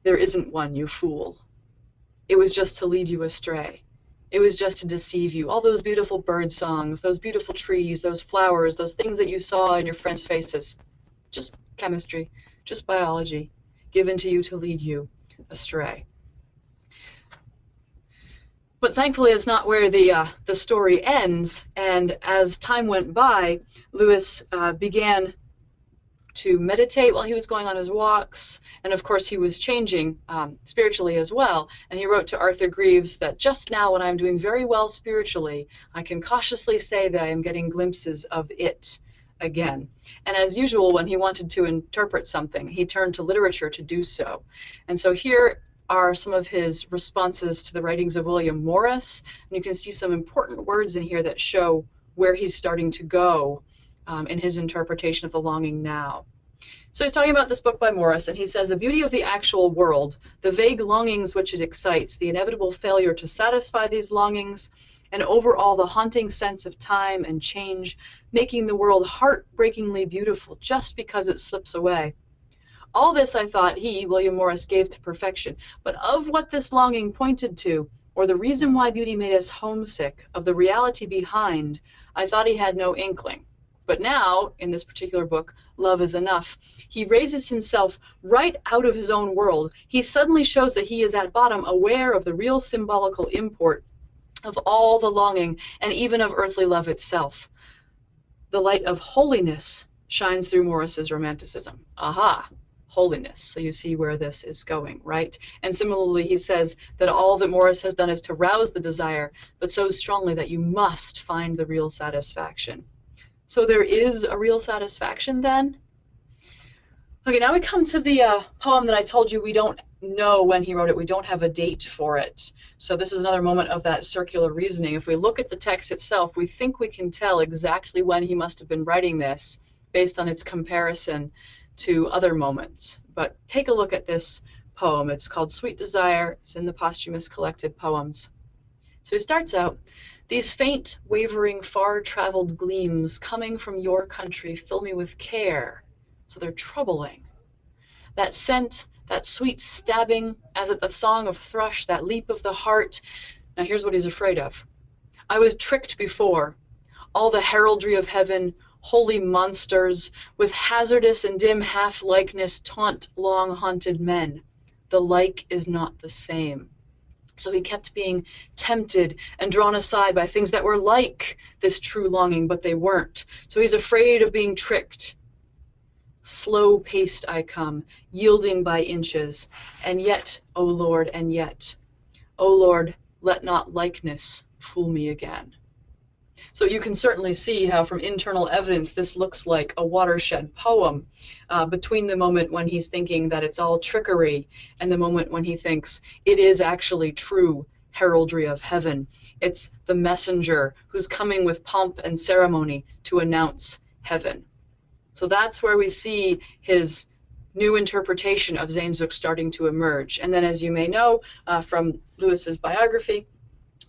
S2: there isn't one, you fool. It was just to lead you astray. It was just to deceive you. All those beautiful bird songs, those beautiful trees, those flowers, those things that you saw in your friends' faces. Just chemistry, just biology, given to you to lead you astray. But thankfully, it's not where the story ends. And as time went by, Lewis began to meditate while he was going on his walks. And of course, he was changing spiritually as well. And he wrote to Arthur Greeves that just now, when I'm doing very well spiritually, I can cautiously say that I am getting glimpses of it again. And as usual, when he wanted to interpret something, he turned to literature to do so. And so here are some of his responses to the writings of William Morris. And you can see some important words in here that show where he's starting to go in his interpretation of the longing now. So he's talking about this book by Morris, and he says, the beauty of the actual world, the vague longings which it excites, the inevitable failure to satisfy these longings, and overall the haunting sense of time and change, making the world heartbreakingly beautiful just because it slips away. All this, I thought, he, William Morris, gave to perfection. But of what this longing pointed to, or the reason why beauty made us homesick, of the reality behind, I thought he had no inkling. But now, in this particular book, Love is Enough, he raises himself right out of his own world. He suddenly shows that he is at bottom aware of the real symbolical import of all the longing, and even of earthly love itself. The light of holiness shines through Morris's romanticism. Aha! Holiness. So you see where this is going, right? And similarly, he says that all that Morris has done is to rouse the desire, but so strongly that you must find the real satisfaction. So there is a real satisfaction then? Okay, now we come to the poem that I told you we don't know when he wrote it. We don't have a date for it. So this is another moment of that circular reasoning. If we look at the text itself, we think we can tell exactly when he must have been writing this based on its comparison to other moments. But take a look at this poem. It's called Sweet Desire. It's in the posthumous collected poems. So he starts out, these faint, wavering, far-traveled gleams coming from your country fill me with care. So they're troubling. That scent, that sweet stabbing, as at the song of thrush, that leap of the heart. Now here's what he's afraid of. I was tricked before. All the heraldry of heaven, holy monsters, with hazardous and dim half-likeness taunt long-haunted men. The like is not the same. So he kept being tempted and drawn aside by things that were like this true longing, but they weren't. So he's afraid of being tricked. Slow-paced I come, yielding by inches, and yet, O Lord, and yet, O Lord, let not likeness fool me again. So you can certainly see how from internal evidence this looks like a watershed poem between the moment when he's thinking that it's all trickery and the moment when he thinks it is actually true heraldry of heaven. It's the messenger who's coming with pomp and ceremony to announce heaven. So that's where we see his new interpretation of Sehnsucht starting to emerge. And then, as you may know from Lewis's biography,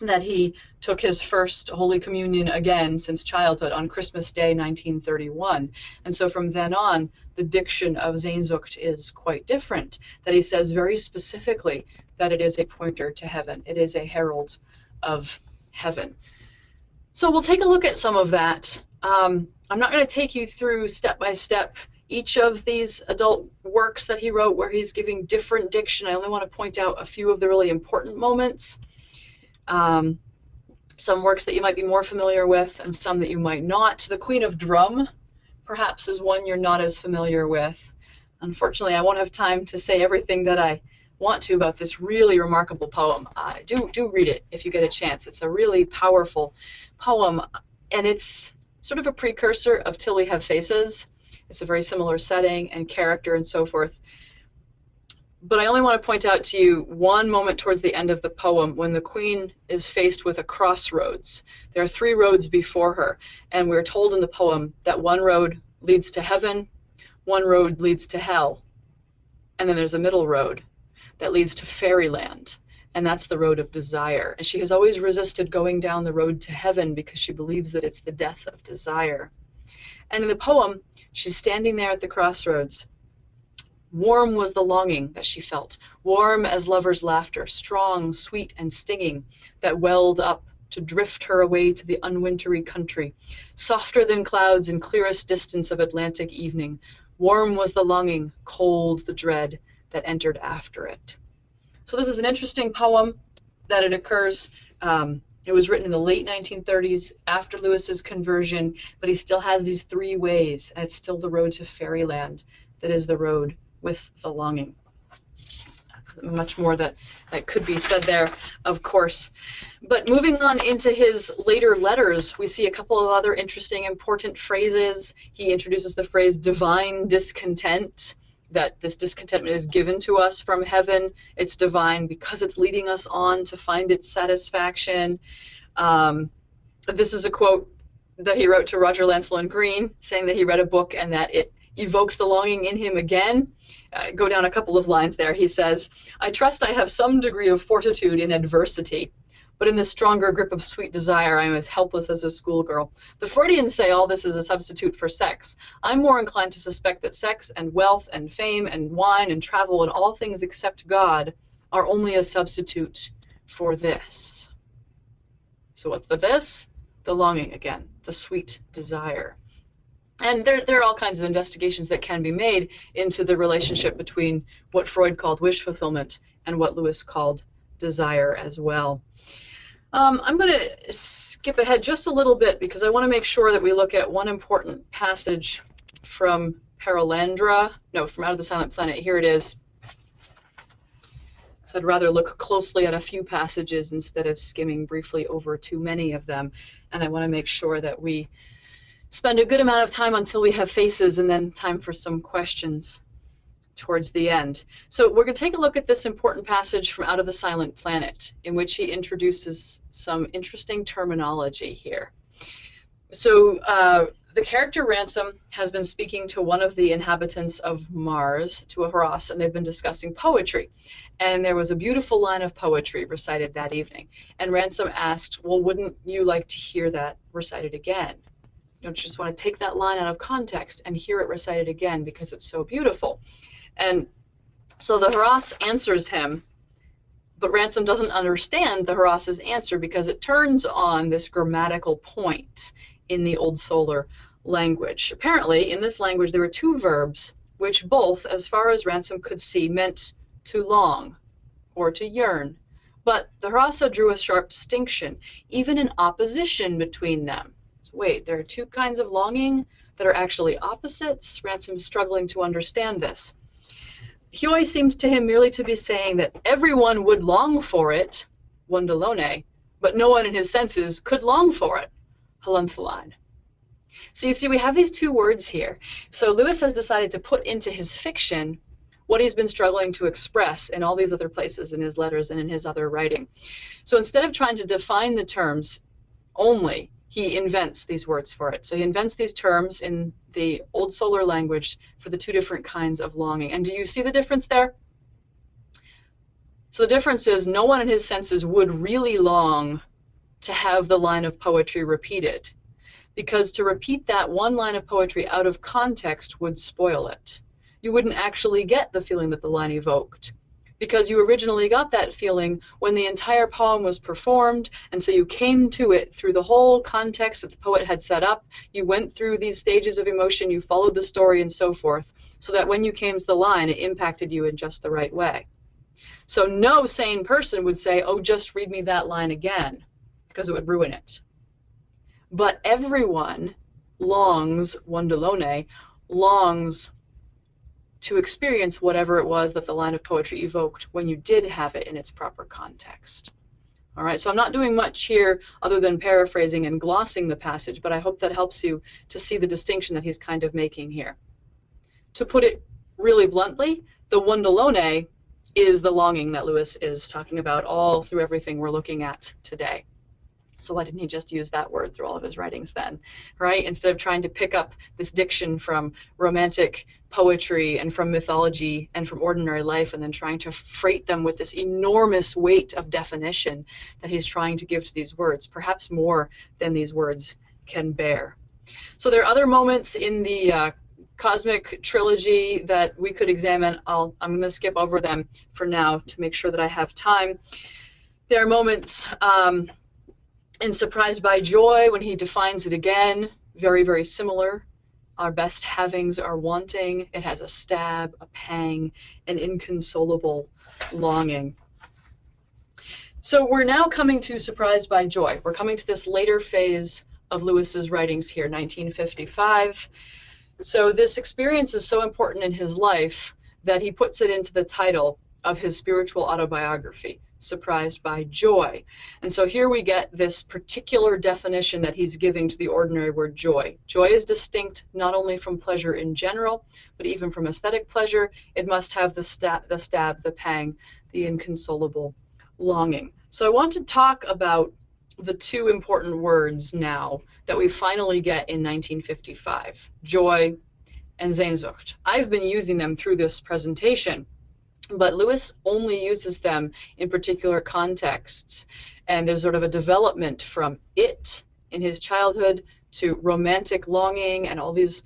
S2: that he took his first Holy Communion again since childhood on Christmas Day, 1931. And so from then on, the diction of Sehnsucht is quite different, that he says very specifically that it is a pointer to heaven. It is a herald of heaven. So we'll take a look at some of that. I'm not going to take you through step by step each of these adult works that he wrote where he's giving different diction. I only want to point out a few of the really important moments. Some works that you might be more familiar with and some that you might not. The Queen of Drum, perhaps, is one you're not as familiar with. Unfortunately, I won't have time to say everything that I want to about this really remarkable poem. Do read it if you get a chance. It's a really powerful poem, and it's sort of a precursor of Till We Have Faces. It's a very similar setting and character and so forth. But I only want to point out to you one moment towards the end of the poem when the queen is faced with a crossroads. There are 3 roads before her, and we're told in the poem that one road leads to heaven, one road leads to hell, and then there's a middle road that leads to fairyland, and that's the road of desire. And she has always resisted going down the road to heaven because she believes that it's the death of desire. And in the poem, she's standing there at the crossroads. Warm was the longing that she felt, warm as lovers' laughter, strong, sweet, and stinging, that welled up to drift her away to the unwintery country, softer than clouds in clearest distance of Atlantic evening. Warm was the longing, cold the dread that entered after it. So this is an interesting poem that it occurs It was written in the late 1930s after Lewis's conversion, but he still has these three ways, and it's still the road to fairyland that is the road with the longing. Much more that could be said there, of course. But moving on into his later letters, we see a couple of other interesting, important phrases. He introduces the phrase divine discontent, that this discontentment is given to us from heaven. It's divine because it's leading us on to find its satisfaction. This is a quote that he wrote to Roger Lancelot Green, saying that he read a book and that it evoked the longing in him again. Go down a couple of lines there. He says, "I trust I have some degree of fortitude in adversity, but in the stronger grip of sweet desire, I am as helpless as a schoolgirl. The Freudians say all this is a substitute for sex. I'm more inclined to suspect that sex and wealth and fame and wine and travel and all things except God are only a substitute for this." So what's the this? The longing again, the sweet desire. And there are all kinds of investigations that can be made into the relationship between what Freud called wish fulfillment and what Lewis called desire as well. I'm going to skip ahead just a little bit because I want to make sure that we look at one important passage from from Out of the Silent Planet. Here it is. So I'd rather look closely at a few passages instead of skimming briefly over too many of them. And I want to make sure that we spend a good amount of time until we have faces and then time for some questions towards the end. So we're going to take a look at this important passage from Out of the Silent Planet, in which he introduces some interesting terminology here. So the character Ransom has been speaking to one of the inhabitants of Mars, to a Hross, and they've been discussing poetry. And there was a beautiful line of poetry recited that evening. And Ransom asked, well, wouldn't you like to hear that recited again? Don't you just want to take that line out of context and hear it recited again because it's so beautiful? And so the Hross answers him, but Ransom doesn't understand the Hross's answer because it turns on this grammatical point in the Old Solar language. Apparently, in this language, there were two verbs which both, as far as Ransom could see, meant to long or to yearn. But the Hrossa drew a sharp distinction, even in opposition between them. Wait, there are two kinds of longing that are actually opposites? Ransom's struggling to understand this. Huoi seemed to him merely to be saying that everyone would long for it, wondalone, but no one in his senses could long for it, halanthaline. So you see, we have these two words here. So Lewis has decided to put into his fiction what he's been struggling to express in all these other places in his letters and in his other writing. So instead of trying to define the terms only, he invents these words for it. So he invents these terms in the Old Solar language for the two different kinds of longing. And do you see the difference there? So the difference is no one in his senses would really long to have the line of poetry repeated, because to repeat that one line of poetry out of context would spoil it. You wouldn't actually get the feeling that the line evoked, because you originally got that feeling when the entire poem was performed, and so you came to it through the whole context that the poet had set up. You went through these stages of emotion, you followed the story and so forth, so that when you came to the line, it impacted you in just the right way. So no sane person would say, oh, just read me that line again, because it would ruin it. But everyone longs, wondalone, longs to experience whatever it was that the line of poetry evoked when you did have it in its proper context. All right, so I'm not doing much here other than paraphrasing and glossing the passage, but I hope that helps you to see the distinction that he's kind of making here. To put it really bluntly, the wondalone is the longing that Lewis is talking about all through everything we're looking at today. So why didn't he just use that word through all of his writings then, right? Instead of trying to pick up this diction from romantic poetry and from mythology and from ordinary life and then trying to freight them with this enormous weight of definition that he's trying to give to these words, perhaps more than these words can bear. So there are other moments in the cosmic trilogy that we could examine. I'm going to skip over them for now to make sure that I have time. There are moments in Surprised by Joy, when he defines it again, very, very similar. Our best havings are wanting. It has a stab, a pang, an inconsolable longing. So we're now coming to Surprised by Joy. We're coming to this later phase of Lewis's writings here, 1955. So this experience is so important in his life that he puts it into the title of his spiritual autobiography, Surprised by Joy. And so here we get this particular definition that he's giving to the ordinary word joy. Joy is distinct not only from pleasure in general, but even from aesthetic pleasure. It must have the stab, the pang, the inconsolable longing. So I want to talk about the two important words now that we finally get in 1955, joy and Sehnsucht. I've been using them through this presentation, but Lewis only uses them in particular contexts. And there's sort of a development from it in his childhood to romantic longing and all these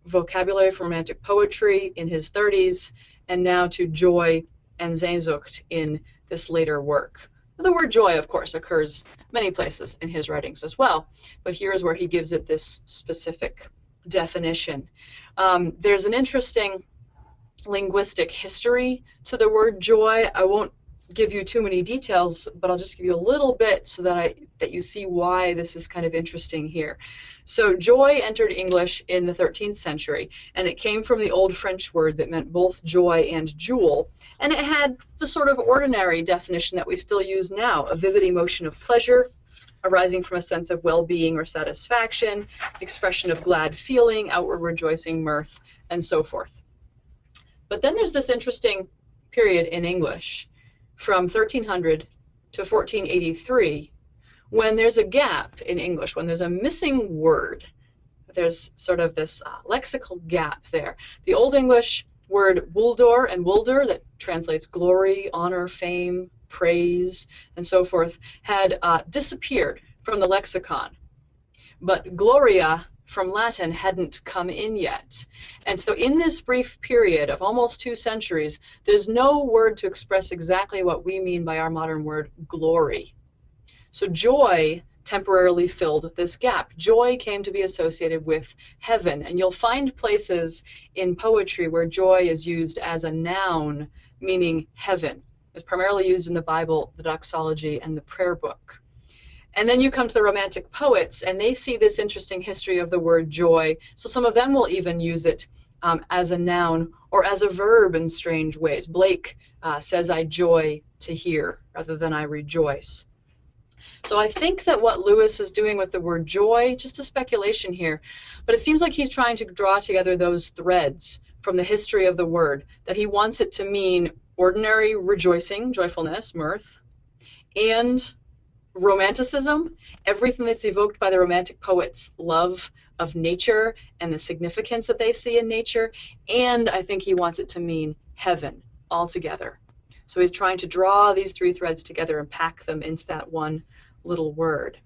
S2: vocabulary from romantic poetry in his 30s, and now to joy and Sehnsucht in this later work. The word joy, of course, occurs many places in his writings as well, but here's where he gives it this specific definition. There's an interesting linguistic history to the word joy. I won't give you too many details, but I'll just give you a little bit so that you see why this is kind of interesting here. So joy entered English in the 13th century, and it came from the old French word that meant both joy and jewel, and it had the sort of ordinary definition that we still use now, a vivid emotion of pleasure arising from a sense of well-being or satisfaction, expression of glad feeling, outward rejoicing, mirth, and so forth. But then there's this interesting period in English from 1300 to 1483, when there's a gap in English, when there's a missing word. There's sort of this lexical gap there. The Old English word wuldor and wulder, that translates glory, honor, fame, praise, and so forth, had disappeared from the lexicon. But gloria from Latin hadn't come in yet. And so in this brief period of almost 2 centuries, there's no word to express exactly what we mean by our modern word glory. So joy temporarily filled this gap. Joy came to be associated with heaven, and you'll find places in poetry where joy is used as a noun, meaning heaven. It's primarily used in the Bible, the doxology, and the prayer book. And then you come to the Romantic poets, and they see this interesting history of the word joy. So some of them will even use it as a noun or as a verb in strange ways. Blake says, I joy to hear, rather than I rejoice. So I think that what Lewis is doing with the word joy, just a speculation here, but it seems like he's trying to draw together those threads from the history of the word, that he wants it to mean ordinary rejoicing, joyfulness, mirth, and romanticism, everything that's evoked by the Romantic poets' love of nature and the significance that they see in nature, and I think he wants it to mean heaven altogether. So he's trying to draw these 3 threads together and pack them into that one little word.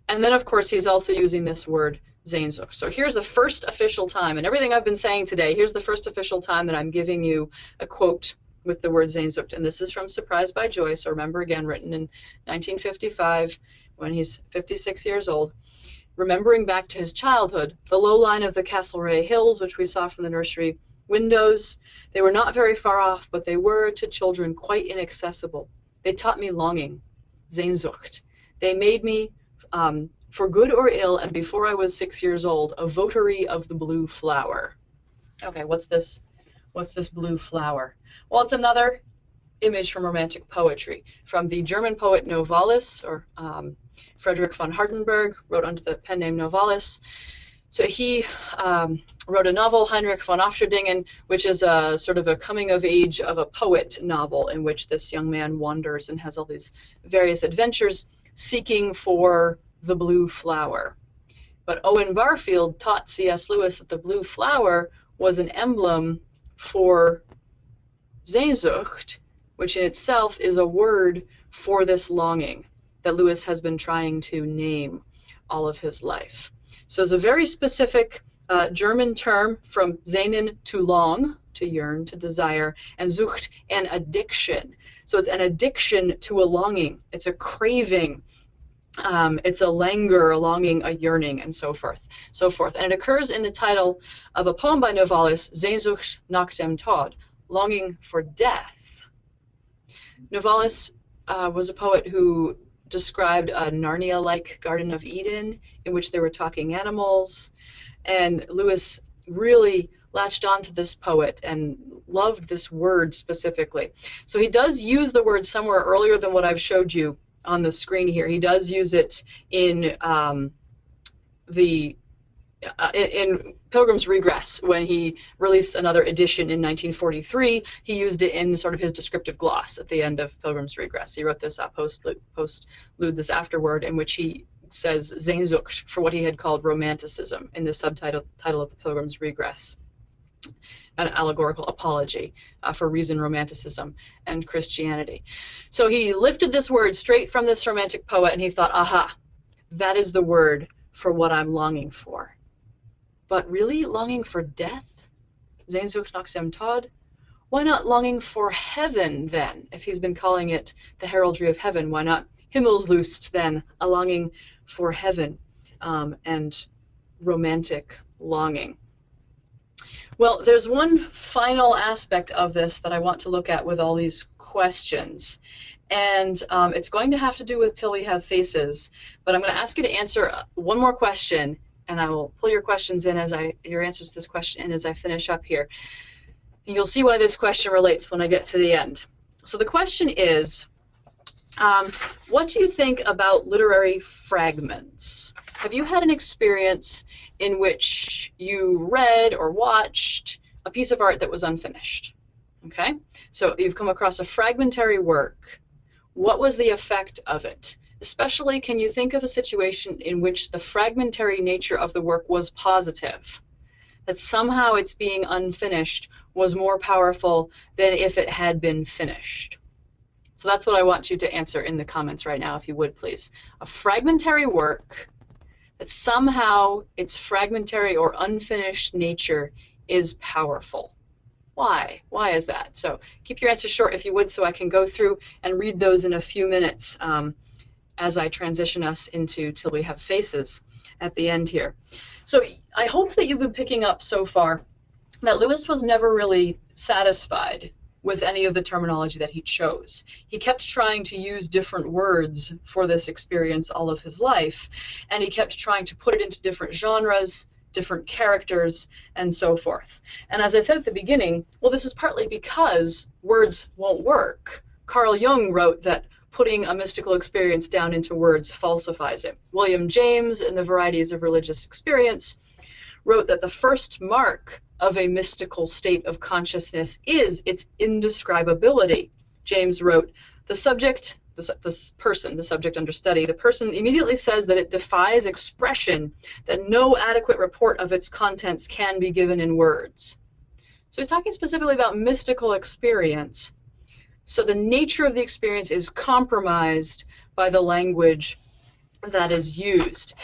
S2: And then, of course, he's also using this word Sehnsucht. So here's the first official time, and everything I've been saying today, here's the first official time that I'm giving you a quote with the word Sehnsucht. And this is from Surprised by Joy. So remember, again, written in 1955 when he's 56 years old. Remembering back to his childhood, the low line of the Castlereagh Hills, which we saw from the nursery windows, they were not very far off, but they were to children quite inaccessible. They taught me longing, Sehnsucht. They made me, for good or ill, and before I was 6 years old, a votary of the blue flower. Okay, what's this blue flower? Well, it's another image from Romantic poetry, from the German poet Novalis, or Friedrich von Hardenberg, wrote under the pen name Novalis. So he wrote a novel, Heinrich von Ofterdingen, which is a sort of a coming of age of a poet novel in which this young man wanders and has all these various adventures seeking for the blue flower. But Owen Barfield taught C.S. Lewis that the blue flower was an emblem for Sehnsucht, which in itself is a word for this longing that Lewis has been trying to name all of his life. So it's a very specific German term, from sehnen, to long, to yearn, to desire, and Sucht, an addiction. So it's an addiction to a longing. It's a craving. It's a languor, a longing, a yearning, and so forth. And it occurs in the title of a poem by Novalis, Sehnsucht nach dem Tod, longing for death. Novalis was a poet who described a Narnia-like Garden of Eden in which there were talking animals. And Lewis really latched onto this poet and loved this word specifically. So he does use the word somewhere earlier than what I've showed you on the screen here. He does use it in in Pilgrim's Regress. When he released another edition in 1943, he used it in sort of his descriptive gloss at the end of Pilgrim's Regress. He wrote this postlude, this afterword, in which he says Sehnsucht for what he had called romanticism in the subtitle of the Pilgrim's Regress, an allegorical apology for reason, romanticism, and Christianity. So he lifted this word straight from this romantic poet, and he thought, aha, that is the word for what I'm longing for. But really, longing for death? Sehnsucht nach dem Tod? Why not longing for heaven, then? If he's been calling it the Heraldry of Heaven, why not Himmelslust, then? A longing for heaven and romantic longing. Well, there's one final aspect of this that I want to look at with all these questions. And it's going to have to do with Till We Have Faces. But I'm going to ask you to answer one more question, and I will pull your questions in your answers to this question in as I finish up here. You'll see why this question relates when I get to the end. So the question is, what do you think about literary fragments? Have you had an experience in which you read or watched a piece of art that was unfinished? Okay, so you've come across a fragmentary work. What was the effect of it? Especially, can you think of a situation in which the fragmentary nature of the work was positive? That somehow its being unfinished was more powerful than if it had been finished? So that's what I want you to answer in the comments right now, if you would, please. A fragmentary work that somehow its fragmentary or unfinished nature is powerful. Why? Why is that? So keep your answers short, if you would, so I can go through and read those in a few minutes as I transition us into Till We Have Faces at the end here. So I hope that you've been picking up so far that Lewis was never really satisfied with any of the terminology that he chose. He kept trying to use different words for this experience all of his life, and he kept trying to put it into different genres, different characters, and so forth. And as I said at the beginning, well, this is partly because words won't work. Carl Jung wrote that putting a mystical experience down into words falsifies it. William James, in The Varieties of Religious Experience, wrote that the first mark of a mystical state of consciousness is its indescribability. James wrote, the subject, the person, the subject under study, the person immediately says that it defies expression, that no adequate report of its contents can be given in words. So he's talking specifically about mystical experience. So the nature of the experience is compromised by the language that is used.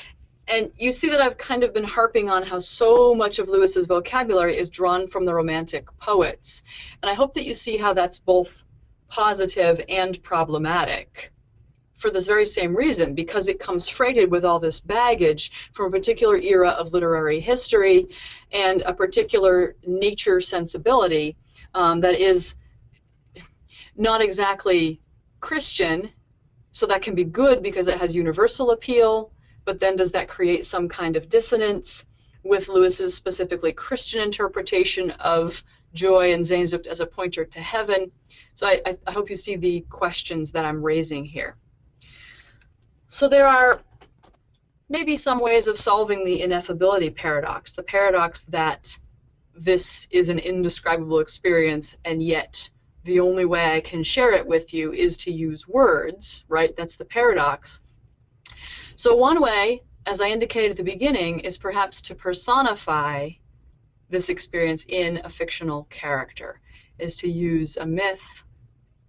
S2: And you see that I've kind of been harping on how so much of Lewis's vocabulary is drawn from the Romantic poets. And I hope that you see how that's both positive and problematic for this very same reason, because it comes freighted with all this baggage from a particular era of literary history and a particular nature sensibility that is not exactly Christian. So that can be good because it has universal appeal, but then does that create some kind of dissonance with Lewis's specifically Christian interpretation of joy and Sehnsucht as a pointer to heaven? So I hope you see the questions that I'm raising here. So there are maybe some ways of solving the ineffability paradox, the paradox that this is an indescribable experience and yet the only way I can share it with you is to use words, right? That's the paradox. So one way, as I indicated at the beginning, is perhaps to personify this experience in a fictional character, is to use a myth,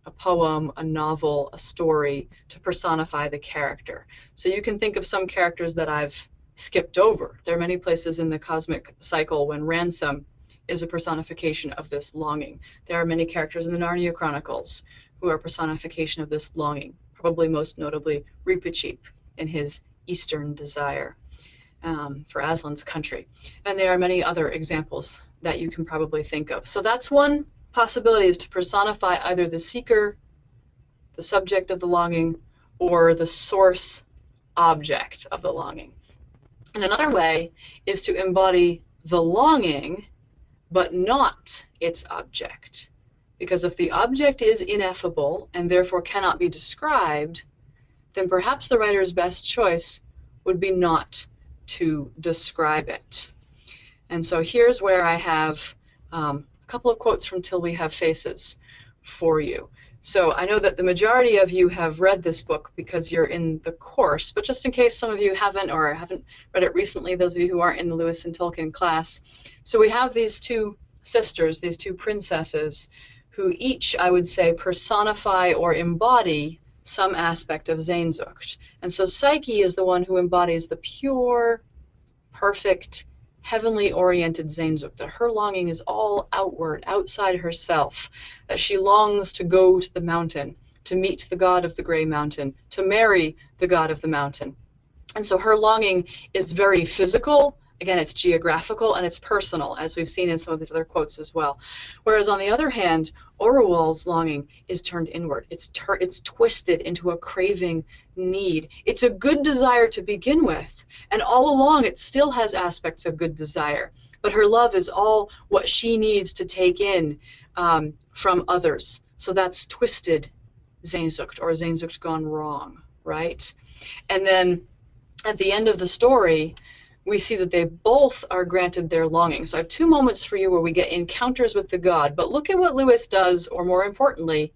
S2: a poem, a novel, a story to personify the character. So you can think of some characters that I've skipped over. There are many places in the cosmic cycle when Ransom is a personification of this longing. There are many characters in the Narnia Chronicles who are personification of this longing, probably most notably Reepicheep in his Eastern desire for Aslan's country. And there are many other examples that you can probably think of. So that's one possibility, is to personify either the seeker, the subject of the longing, or the source object of the longing. And another way is to embody the longing, but not its object. Because if the object is ineffable and therefore cannot be described, then perhaps the writer's best choice would be not to describe it. And so here's where I have a couple of quotes from Till We Have Faces for you. So I know that the majority of you have read this book because you're in the course, but just in case some of you haven't or haven't read it recently, those of you who aren't in the Lewis and Tolkien class. So we have these two sisters, these two princesses, who each, I would say, personify or embody some aspect of Sehnsucht. And so Psyche is the one who embodies the pure, perfect, heavenly oriented Sehnsucht, that her longing is all outward, outside herself, that she longs to go to the mountain, to meet the god of the gray mountain, to marry the god of the mountain. And so her longing is very physical. Again, it's geographical and it's personal, as we've seen in some of these other quotes as well. Whereas on the other hand, Orual's longing is turned inward. It's twisted into a craving need. It's a good desire to begin with, and all along it still has aspects of good desire. But her love is all what she needs to take in from others. So that's twisted Sehnsucht, or Sehnsucht gone wrong, right? And then at the end of the story, we see that they both are granted their longing. So I have two moments for you where we get encounters with the god, but look at what Lewis does, or more importantly,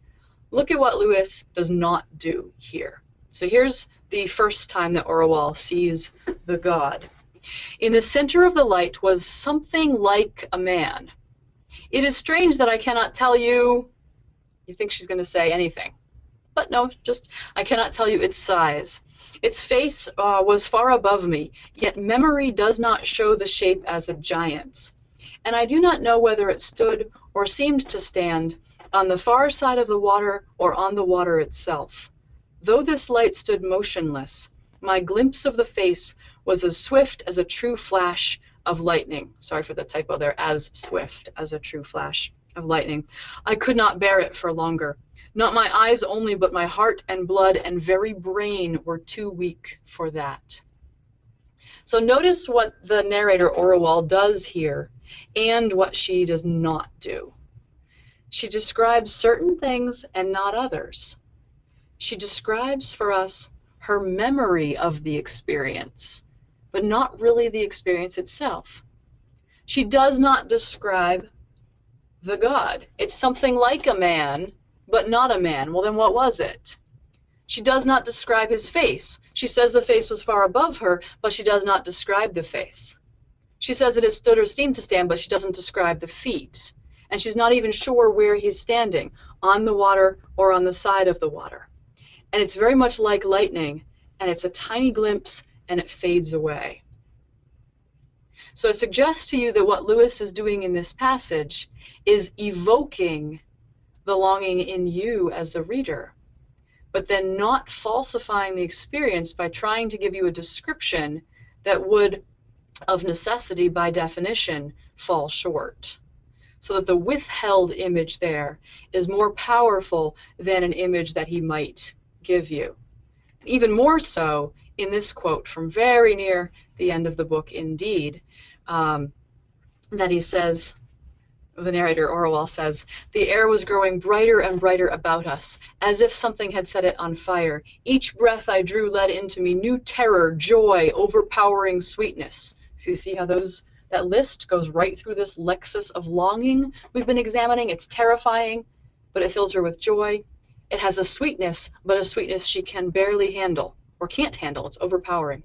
S2: look at what Lewis does not do here. So here's the first time that Orual sees the god. In the center of the light was something like a man. It is strange that I cannot tell you. You think she's going to say anything. But no, just I cannot tell you its size. Its face was far above me, yet memory does not show the shape as a giant's. And I do not know whether it stood or seemed to stand on the far side of the water or on the water itself. Though this light stood motionless, my glimpse of the face was as swift as a true flash of lightning. Sorry for the typo there, as swift as a true flash of lightning. I could not bear it for longer. Not my eyes only, but my heart and blood and very brain were too weak for that. So notice what the narrator Orual does here and what she does not do. She describes certain things and not others. She describes for us her memory of the experience, but not really the experience itself. She does not describe the god. It's something like a man, but not a man. Well, then what was it? She does not describe his face. She says the face was far above her, but she does not describe the face. She says that it stood or seemed to stand, but she doesn't describe the feet. And she's not even sure where he's standing, on the water or on the side of the water. And it's very much like lightning, and it's a tiny glimpse, and it fades away. So I suggest to you that what Lewis is doing in this passage is evoking the longing in you as the reader, but then not falsifying the experience by trying to give you a description that would, of necessity, by definition, fall short. So that the withheld image there is more powerful than an image that he might give you. Even more so in this quote from very near the end of the book, indeed, that he says, the narrator Orual says, the air was growing brighter and brighter about us, as if something had set it on fire. Each breath I drew led into me new terror, joy, overpowering sweetness. So you see how that list goes right through this lexis of longing we've been examining. It's terrifying, but it fills her with joy. It has a sweetness, but a sweetness she can barely handle, or can't handle. It's overpowering.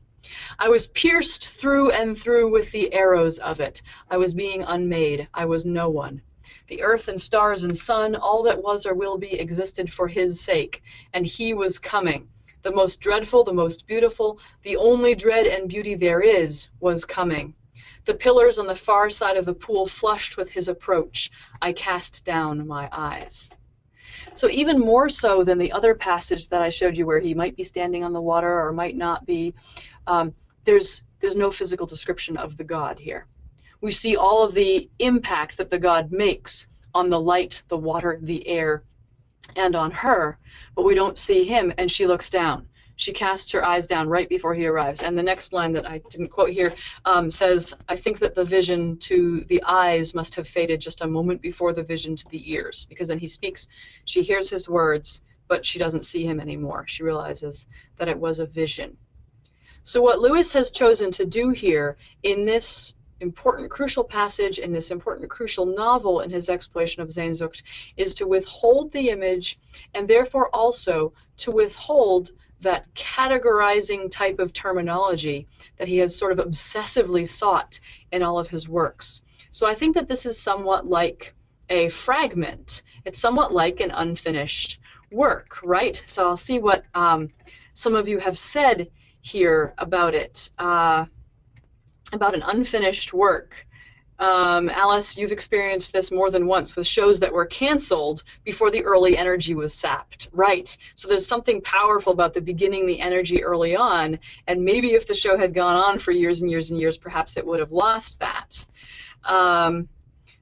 S2: I was pierced through and through with the arrows of it. I was being unmade. I was no one. The earth and stars and sun, all that was or will be, existed for his sake, and he was coming. The most dreadful, the most beautiful, the only dread and beauty there is, was coming. The pillars on the far side of the pool flushed with his approach. I cast down my eyes. So even more so than the other passage that I showed you where he might be standing on the water or might not be, there's no physical description of the god here. We see all of the impact that the god makes on the light, the water, the air, and on her, but we don't see him, and she looks down. She casts her eyes down right before he arrives. And the next line that I didn't quote here says, I think that the vision to the eyes must have faded just a moment before the vision to the ears, because then he speaks, she hears his words, but she doesn't see him anymore. She realizes that it was a vision. So what Lewis has chosen to do here in this important, crucial passage, in this important, crucial novel in his exploration of Sehnsucht, is to withhold the image, and therefore also to withhold that categorizing type of terminology that he has sort of obsessively sought in all of his works. So I think that this is somewhat like a fragment. It's somewhat like an unfinished work, right? So I'll see what some of you have said here about it, about an unfinished work. Alice, you've experienced this more than once with shows that were canceled before the early energy was sapped, right? So there's something powerful about the beginning, the energy early on, and maybe if the show had gone on for years and years and years, perhaps it would have lost that.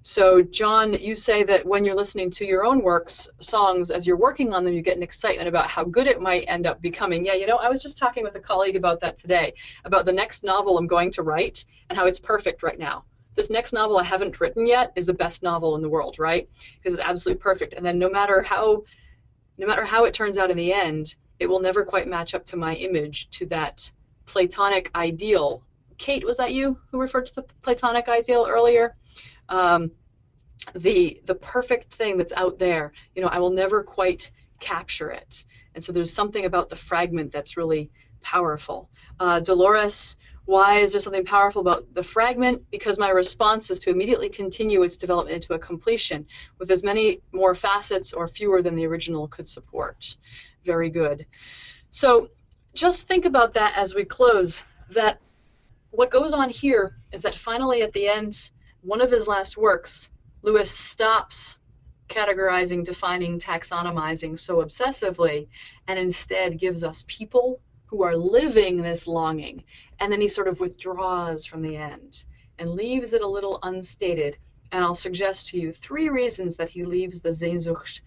S2: So John, you say that when you're listening to your own works, songs, as you're working on them, you get an excitement about how good it might end up becoming. Yeah, you know, I was just talking with a colleague about that today, about the next novel I'm going to write and how it's perfect right now. This next novel I haven't written yet is the best novel in the world, right? Because it's absolutely perfect. And then no matter how it turns out in the end, it will never quite match up to my image, to that Platonic ideal. Kate, was that you who referred to the Platonic ideal earlier? The perfect thing that's out there, you know, I will never quite capture it. And so there's something about the fragment that's really powerful. Dolores, why is there something powerful about the fragment? Because my response is to immediately continue its development into a completion with as many more facets or fewer than the original could support. Very good. So just think about that as we close, that what goes on here is that finally at the end, one of his last works, Lewis stops categorizing, defining, taxonomizing so obsessively, and instead gives us people who are living this longing. And then he sort of withdraws from the end and leaves it a little unstated. And I'll suggest to you 3 reasons that he leaves the Sehnsucht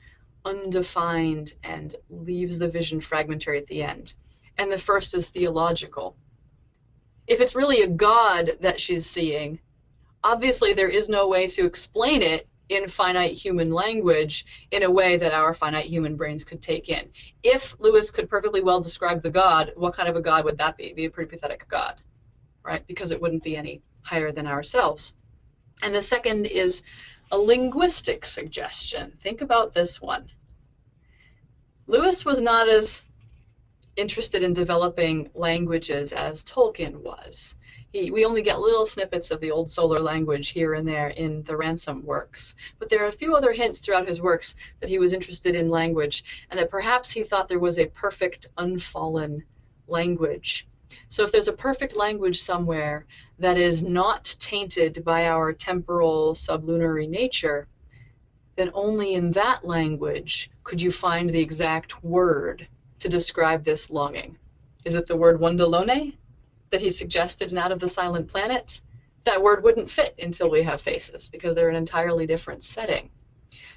S2: undefined and leaves the vision fragmentary at the end. And the first is theological. If it's really a God that she's seeing, obviously there is no way to explain it in finite human language in a way that our finite human brains could take in. If Lewis could perfectly well describe the God, what kind of a God would that be? It'd be a pretty pathetic God, right? Because it wouldn't be any higher than ourselves. And the second is a linguistic suggestion. Think about this one. Lewis was not as interested in developing languages as Tolkien was. We only get little snippets of the old solar language here and there in the Ransom works, but there are a few other hints throughout his works that he was interested in language, and that perhaps he thought there was a perfect unfallen language. So if there's a perfect language somewhere that is not tainted by our temporal sublunary nature, then only in that language could you find the exact word to describe this longing. Is it the word wondalone that he suggested in Out of the Silent Planet? That word wouldn't fit until we have faces, because they're an entirely different setting.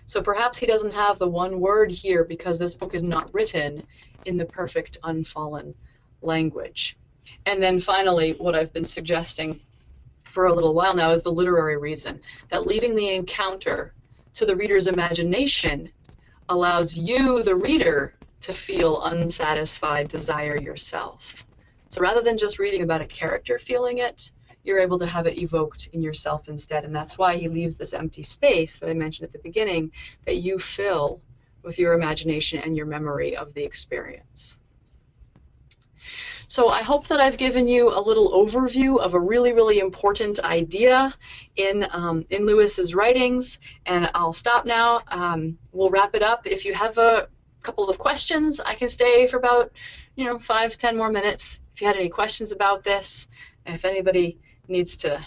S2: So perhaps he doesn't have the one word here because this book is not written in the perfect unfallen language. And then finally, what I've been suggesting for a little while now is the literary reason, that leaving the encounter to the reader's imagination allows you, the reader, to feel unsatisfied desire yourself. So rather than just reading about a character feeling it, you're able to have it evoked in yourself instead. And that's why he leaves this empty space that I mentioned at the beginning that you fill with your imagination and your memory of the experience. So I hope that I've given you a little overview of a really, really important idea in Lewis's writings, and I'll stop now. We'll wrap it up. If you have a couple of questions, I can stay for about 5-10 more minutes. If you had any questions about this, and if anybody needs to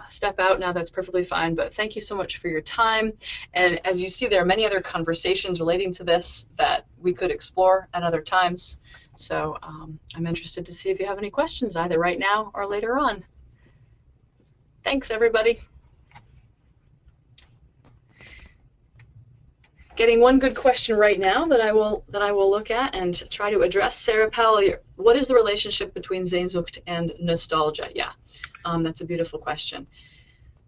S2: step out now, that's perfectly fine. But thank you so much for your time. And as you see, there are many other conversations relating to this that we could explore at other times. So I'm interested to see if you have any questions either right now or later on. Thanks, everybody. getting one good question right now that I will look at and try to address. Sarah Powell, what is the relationship between Sehnsucht and nostalgia? Yeah, that's a beautiful question.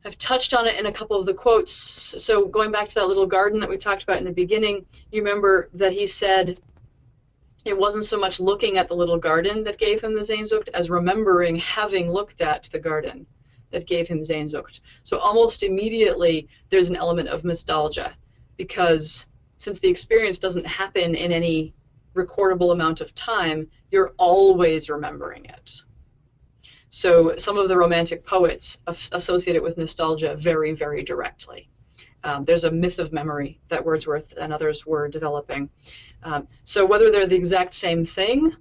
S2: I've touched on it in a couple of the quotes. So going back to that little garden that we talked about in the beginning, you remember that he said it wasn't so much looking at the little garden that gave him the Sehnsucht as remembering having looked at the garden that gave him Sehnsucht. So almost immediately there's an element of nostalgia, because since the experience doesn't happen in any recordable amount of time, you're always remembering it. So some of the Romantic poets associate it with nostalgia very, very directly. There's a myth of memory that Wordsworth and others were developing. So whether they're the exact same thing,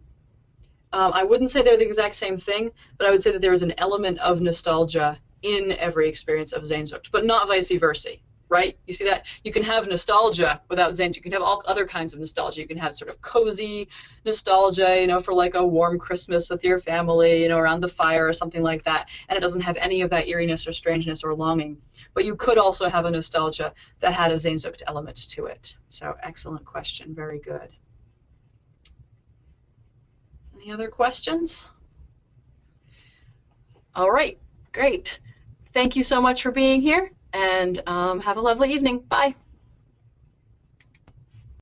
S2: I wouldn't say they're the exact same thing, but I would say that there is an element of nostalgia in every experience of Sehnsucht, but not vice versa, right? You see that? You can have nostalgia without Sehnsucht. You can have all other kinds of nostalgia. You can have sort of cozy nostalgia, for like a warm Christmas with your family, around the fire or something like that, and it doesn't have any of that eeriness or strangeness or longing. But you could also have a nostalgia that had a Sehnsucht element to it. So excellent question. Very good. Any other questions? All right, great. Thank you so much for being here, and have a lovely evening. Bye.